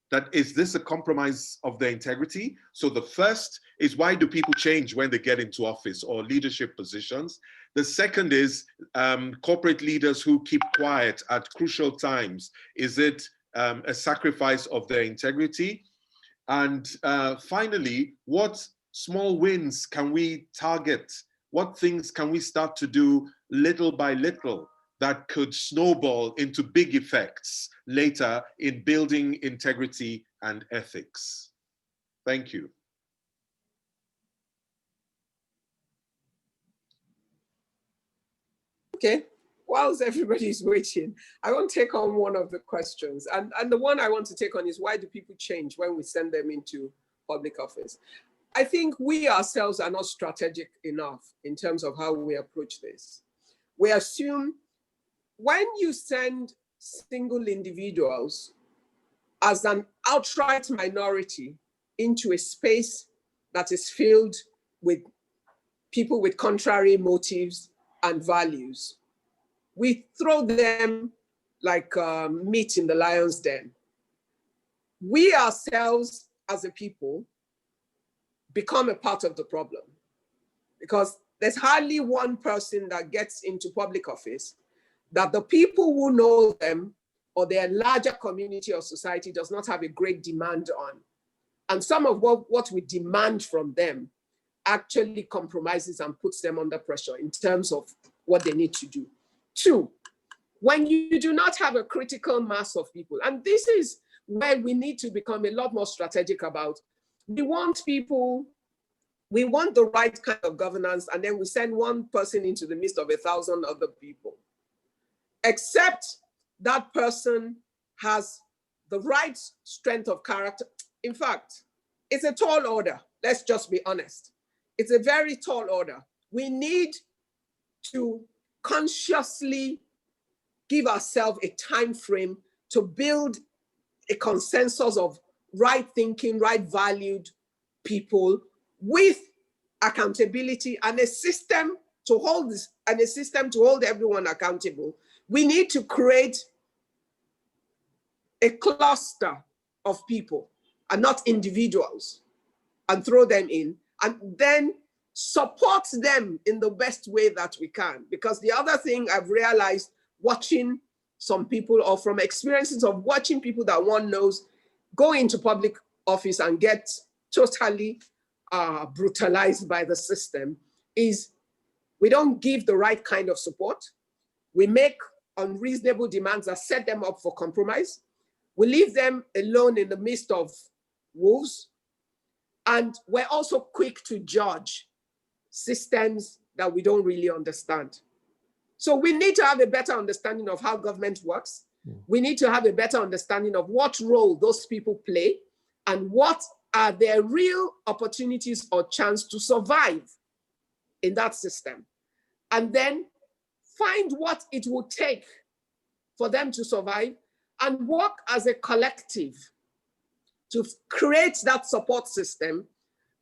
That is this a compromise of their integrity? So the first is, why do people change when they get into office or leadership positions? The second is corporate leaders who keep quiet at crucial times. Is it a sacrifice of their integrity? And finally, what small wins can we target? What things can we start to do little by little that could snowball into big effects later in building integrity and ethics? Thank you. Okay, whilst everybody's waiting, I want to take on one of the questions. And the one I want to take on is, why do people change when we send them into public office? I think we ourselves are not strategic enough in terms of how we approach this. We assume when you send single individuals as an outright minority into a space that is filled with people with contrary motives and values, we throw them like meat in the lion's den. We ourselves as a people become a part of the problem, because there's hardly one person that gets into public office that the people who know them or their larger community or society does not have a great demand on. And some of what we demand from them actually compromises and puts them under pressure in terms of what they need to do. Two, when you do not have a critical mass of people, and this is where we need to become a lot more strategic about, we want people, we want the right kind of governance, and then we send one person into the midst of 1,000 other people. Except that person has the right strength of character. In fact, it's a tall order. Let's just be honest. It's a very tall order. We need to consciously give ourselves a time frame to build a consensus of right thinking, right valued people with accountability and a system to hold this, and a system to hold everyone accountable. We need to create a cluster of people and not individuals, and throw them in, and then support them in the best way that we can. Because the other thing I've realized watching some people, or from experiences of watching people that one knows go into public office and get totally brutalized by the system, is we don't give the right kind of support. We make unreasonable demands that set them up for compromise. We leave them alone in the midst of wolves. And we're also quick to judge systems that we don't really understand. So we need to have a better understanding of how government works. We need to have a better understanding of what role those people play and what are their real opportunities or chance to survive in that system. And then find what it will take for them to survive and work as a collective to create that support system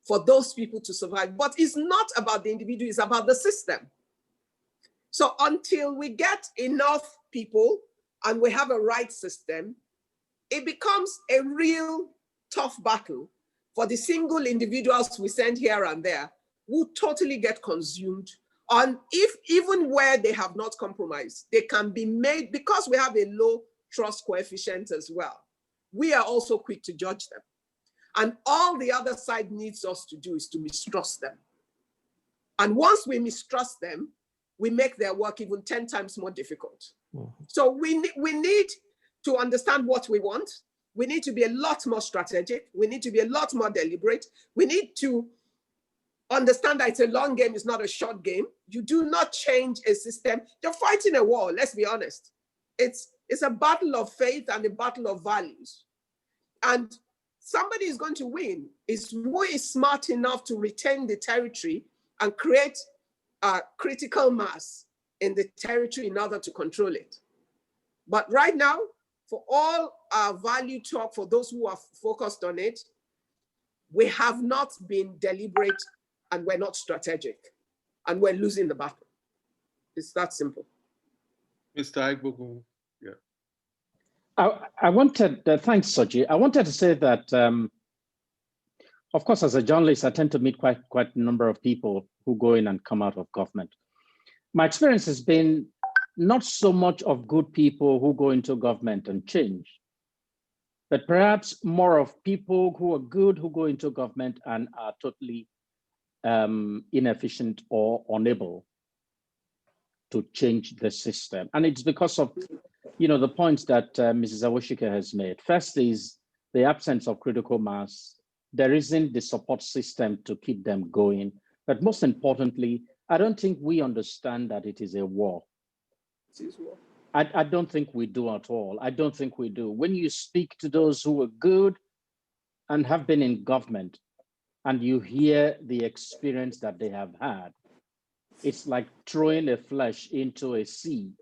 for those people to survive. But it's not about the individual, it's about the system. So until we get enough people and we have a right system, it becomes a real tough battle for the single individuals we send here and there who totally get consumed. And if even where they have not compromised, they can be made, because we have a low trust coefficient as well, we are also quick to judge them. And all the other side needs us to do is to mistrust them. And once we mistrust them, we make their work even 10 times more difficult. So we need to understand what we want. We need to be a lot more strategic. We need to be a lot more deliberate. We need to understand that it's a long game, it's not a short game. You do not change a system. You're fighting a war, let's be honest. It's a battle of faith and a battle of values. And somebody is going to win is who is smart enough to retain the territory and create a critical mass in the territory in order to control it. But right now, for all our value talk, for those who are focused on it, we have not been deliberate and we're not strategic, and we're losing the battle. It's that simple. Mr. Akpomudiare, yeah. I wanted, thanks, Soji. I wanted to say that, of course, as a journalist, I tend to meet quite a number of people who go in and come out of government. My experience has been not so much of good people who go into government and change, but perhaps more of people who are good, who go into government and are totally inefficient or unable to change the system. And it's because of, the points that Mrs. Awoshike has made. First is the absence of critical mass. There isn't the support system to keep them going. But most importantly, I don't think we understand that it is a war. It is war. I don't think we do at all. I don't think we do. When you speak to those who are good and have been in government, and you hear the experience that they have had, it's like throwing a flesh into a sea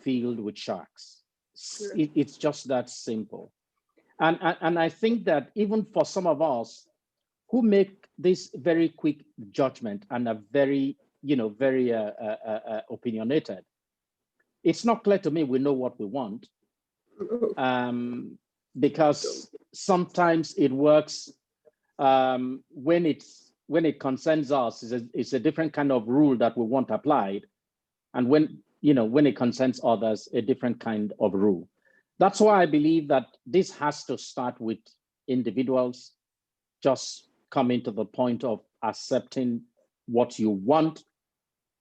filled with sharks. It's just that simple. And I think that even for some of us who make this very quick judgment and are very, very opinionated, it's not clear to me we know what we want, because sometimes it works when it concerns us. It's a different kind of rule that we want applied, and when it concerns others, a different kind of rule. That's why I believe that this has to start with individuals just coming to the point of accepting what you want,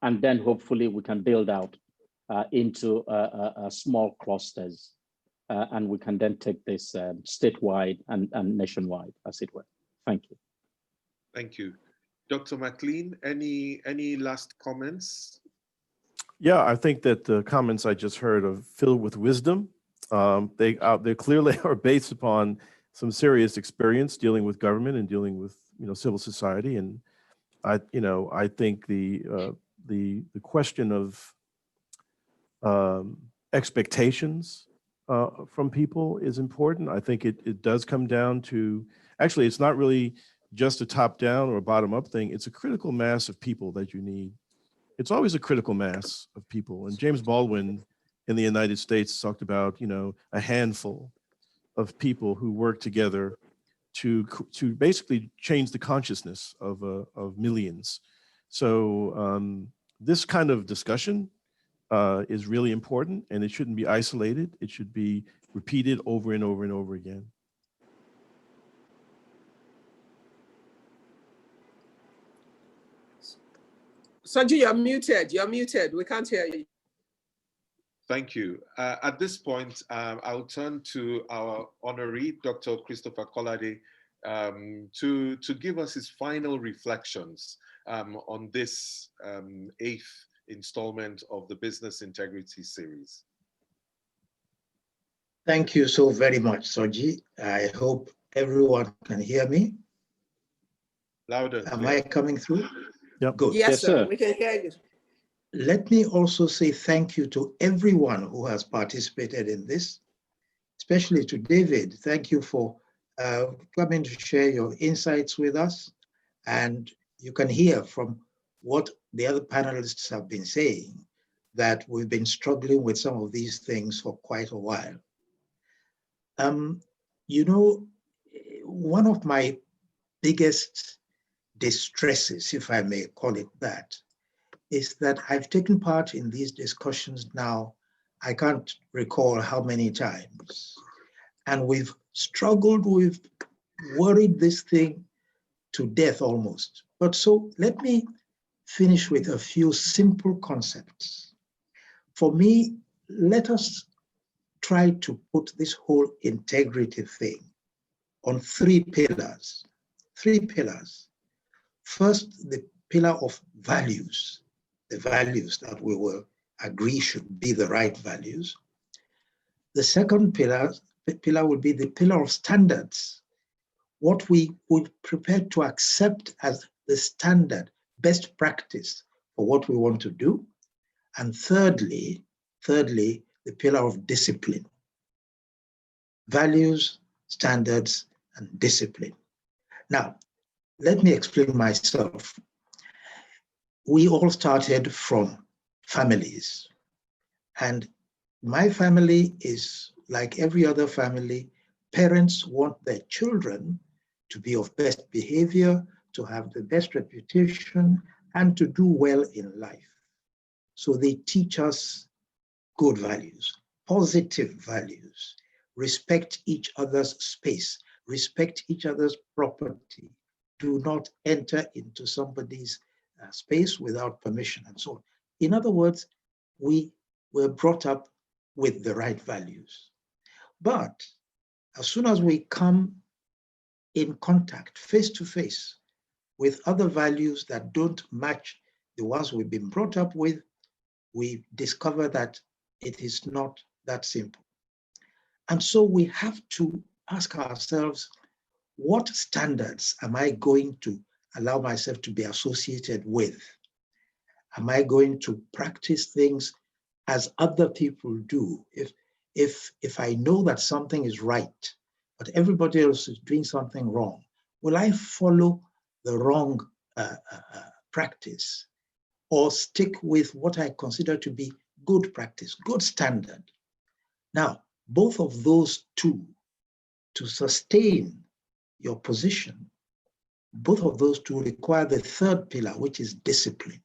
and then hopefully we can build out into small clusters, and we can then take this statewide and nationwide, as it were. Thank you. Thank you. Dr. McClean, any last comments? Yeah, I think that the comments I just heard are filled with wisdom. They clearly are based upon some serious experience dealing with government and dealing with civil society, and I think the question of expectations from people is important. I think it does come down to, actually, it's not really just a top-down or a bottom-up thing. It's a critical mass of people that you need. It's always a critical mass of people. And James Baldwin in the United States talked about, a handful of people who work together to basically change the consciousness of millions. So this kind of discussion is really important, and it shouldn't be isolated. It should be repeated over and over and over again. Soji, you're muted. You're muted. We can't hear you. Thank you. At this point, I'll turn to our honoree, Dr. Christopher Kolade, to give us his final reflections on this 8th installment of the Business Integrity Series. Thank you so very much, Soji. I hope everyone can hear me. Louder. Am I coming through? Yep. Good. Yes, sir. We can hear you. Let me also say thank you to everyone who has participated in this, especially to David. Thank you for coming to share your insights with us. And you can hear from what the other panelists have been saying that we've been struggling with some of these things for quite a while. One of my biggest distresses, if I may call it that, is that I've taken part in these discussions now, I can't recall how many times. And we've struggled, we've worried this thing to death almost. But so let me finish with a few simple concepts. For me, let us try to put this whole integrity thing on 3 pillars. 3 pillars. First, the pillar of values, the values that we will agree should be the right values. The second pillar will be the pillar of standards, what we would prepare to accept as the standard, best practice for what we want to do. And thirdly, the pillar of discipline. Values, standards, and discipline. Now, let me explain myself. We all started from families, and my family is like every other family. Parents want their children to be of best behavior, to have the best reputation, and to do well in life. So they teach us good values, positive values. respect each other's space, respect each other's property. Do not enter into somebody's space without permission and so on. In other words, we were brought up with the right values. But as soon as we come in contact, face to face, with other values that don't match the ones we've been brought up with, we discover that it is not that simple. And so we have to ask ourselves, what standards am I going to allow myself to be associated with? Am I going to practice things as other people do? If I know that something is right, but everybody else is doing something wrong, will I follow the wrong practice, or stick with what I consider to be good practice, good standard? Now, both of those two, to sustain your position, both of those two require the third pillar, which is discipline.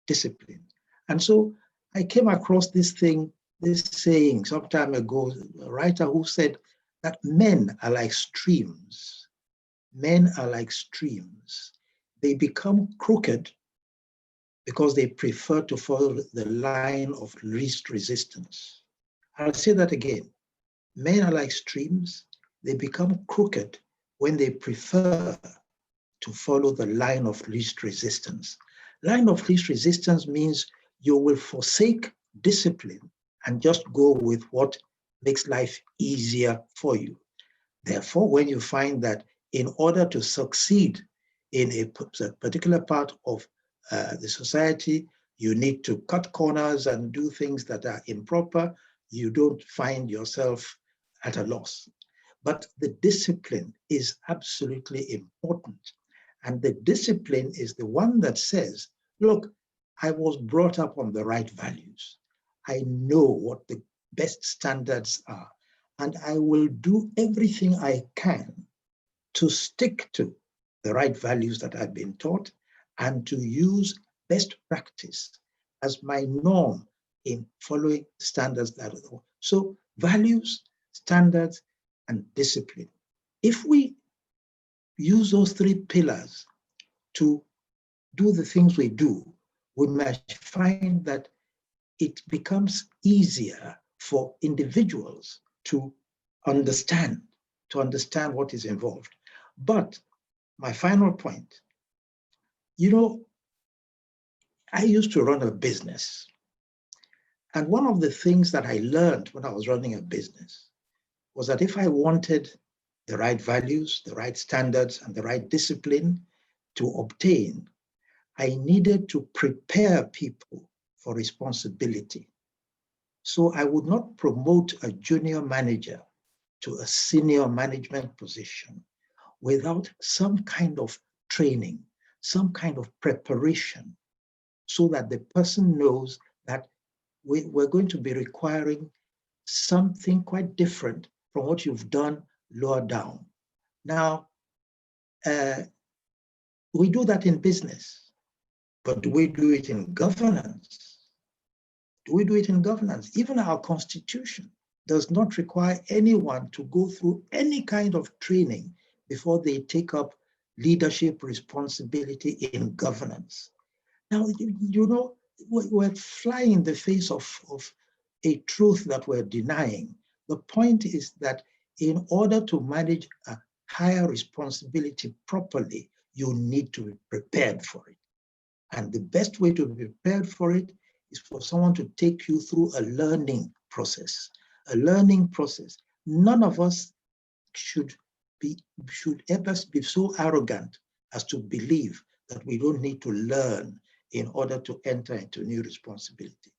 Discipline. And so I came across this saying some time ago, a writer who said that men are like streams. Men are like streams. They become crooked because they prefer to follow the line of least resistance. I'll say that again. Men are like streams. They become crooked when they prefer to follow the line of least resistance. Line of least resistance means you will forsake discipline and just go with what makes life easier for you. Therefore, when you find that in order to succeed in a particular part of the society, you need to cut corners and do things that are improper, you don't find yourself at a loss. But the discipline is absolutely important. And the discipline is the one that says, look, I was brought up on the right values. I know what the best standards are, and I will do everything I can to stick to the right values that I've been taught and to use best practice as my norm in following standards that are. So values, standards, and discipline. If we use those three pillars to do the things we do, we might find that it becomes easier for individuals to understand what is involved. But my final point, I used to run a business. And one of the things that I learned when I was running a business was that if I wanted the right values, the right standards, and the right discipline to obtain, I needed to prepare people for responsibility. So I would not promote a junior manager to a senior management position without some kind of training, some kind of preparation, so that the person knows that we're going to be requiring something quite different from what you've done lower down. Now, we do that in business, but do we do it in governance? Do we do it in governance? Even our constitution does not require anyone to go through any kind of training before they take up leadership responsibility in governance. Now, we're flying in the face of a truth that we're denying. The point is that in order to manage a higher responsibility properly, you need to be prepared for it. And the best way to be prepared for it is for someone to take you through a learning process. A learning process. None of us should ever be so arrogant as to believe that we don't need to learn in order to enter into new responsibility.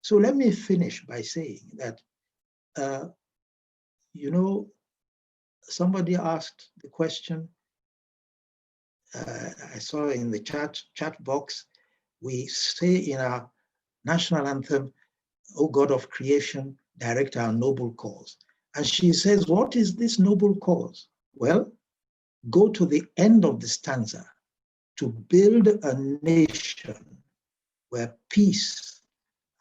So let me finish by saying that, somebody asked the question, I saw in the chat box, we say in our national anthem, "O God of creation, direct our noble cause." And she says, what is this noble cause? Well, go to the end of the stanza. To build a nation where peace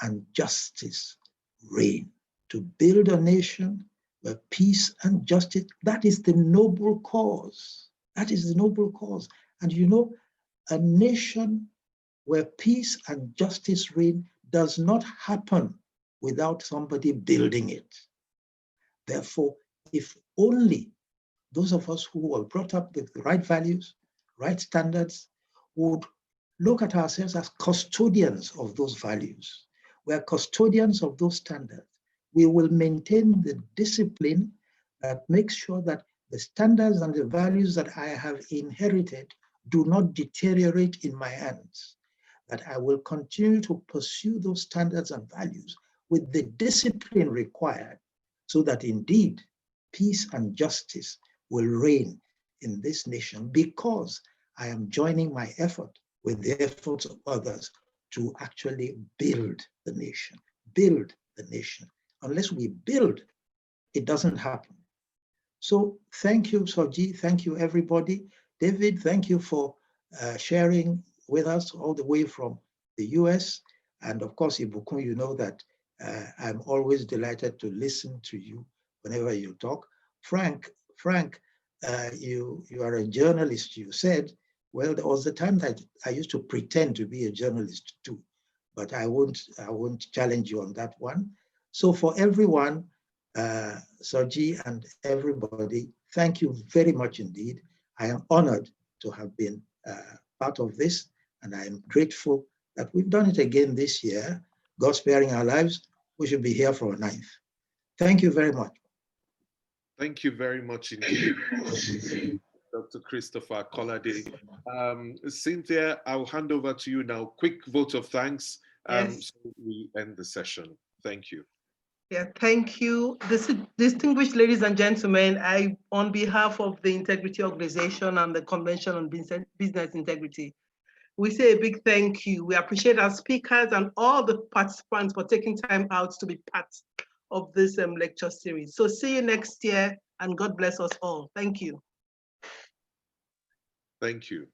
and justice reign. To build a nation where peace and justice, that is the noble cause. That is the noble cause. And you know, a nation where peace and justice reign does not happen without somebody building it. Therefore, if only those of us who were brought up with the right values, right standards, would look at ourselves as custodians of those values. We are custodians of those standards. We will maintain the discipline that makes sure that the standards and the values that I have inherited do not deteriorate in my hands, that I will continue to pursue those standards and values with the discipline required so that indeed peace and justice will reign in this nation, because I am joining my effort with the efforts of others to actually build the nation, build the nation. Unless we build, it doesn't happen. So thank you, Soji, thank you, everybody. David, thank you for sharing with us all the way from the US. And of course, Ibukun, you know that I'm always delighted to listen to you whenever you talk. Frank, you are a journalist, you said. Well, there was a time that I used to pretend to be a journalist too, but I won't challenge you on that one. So for everyone, Soji and everybody, thank you very much indeed. I am honored to have been part of this, and I am grateful that we've done it again this year. God sparing our lives, we should be here for a 9th. Thank you very much. Thank you very much indeed, Dr. Christopher Kolade. Cynthia, I'll hand over to you now. Quick vote of thanks. Yes. So we end the session. Thank you. Yeah, thank you. Distinguished ladies and gentlemen, on behalf of the Integrity Organization and the Convention on Business Integrity, we say a big thank you. We appreciate our speakers and all the participants for taking time out to be part of this lecture series. So see you next year, and God bless us all. Thank you. Thank you.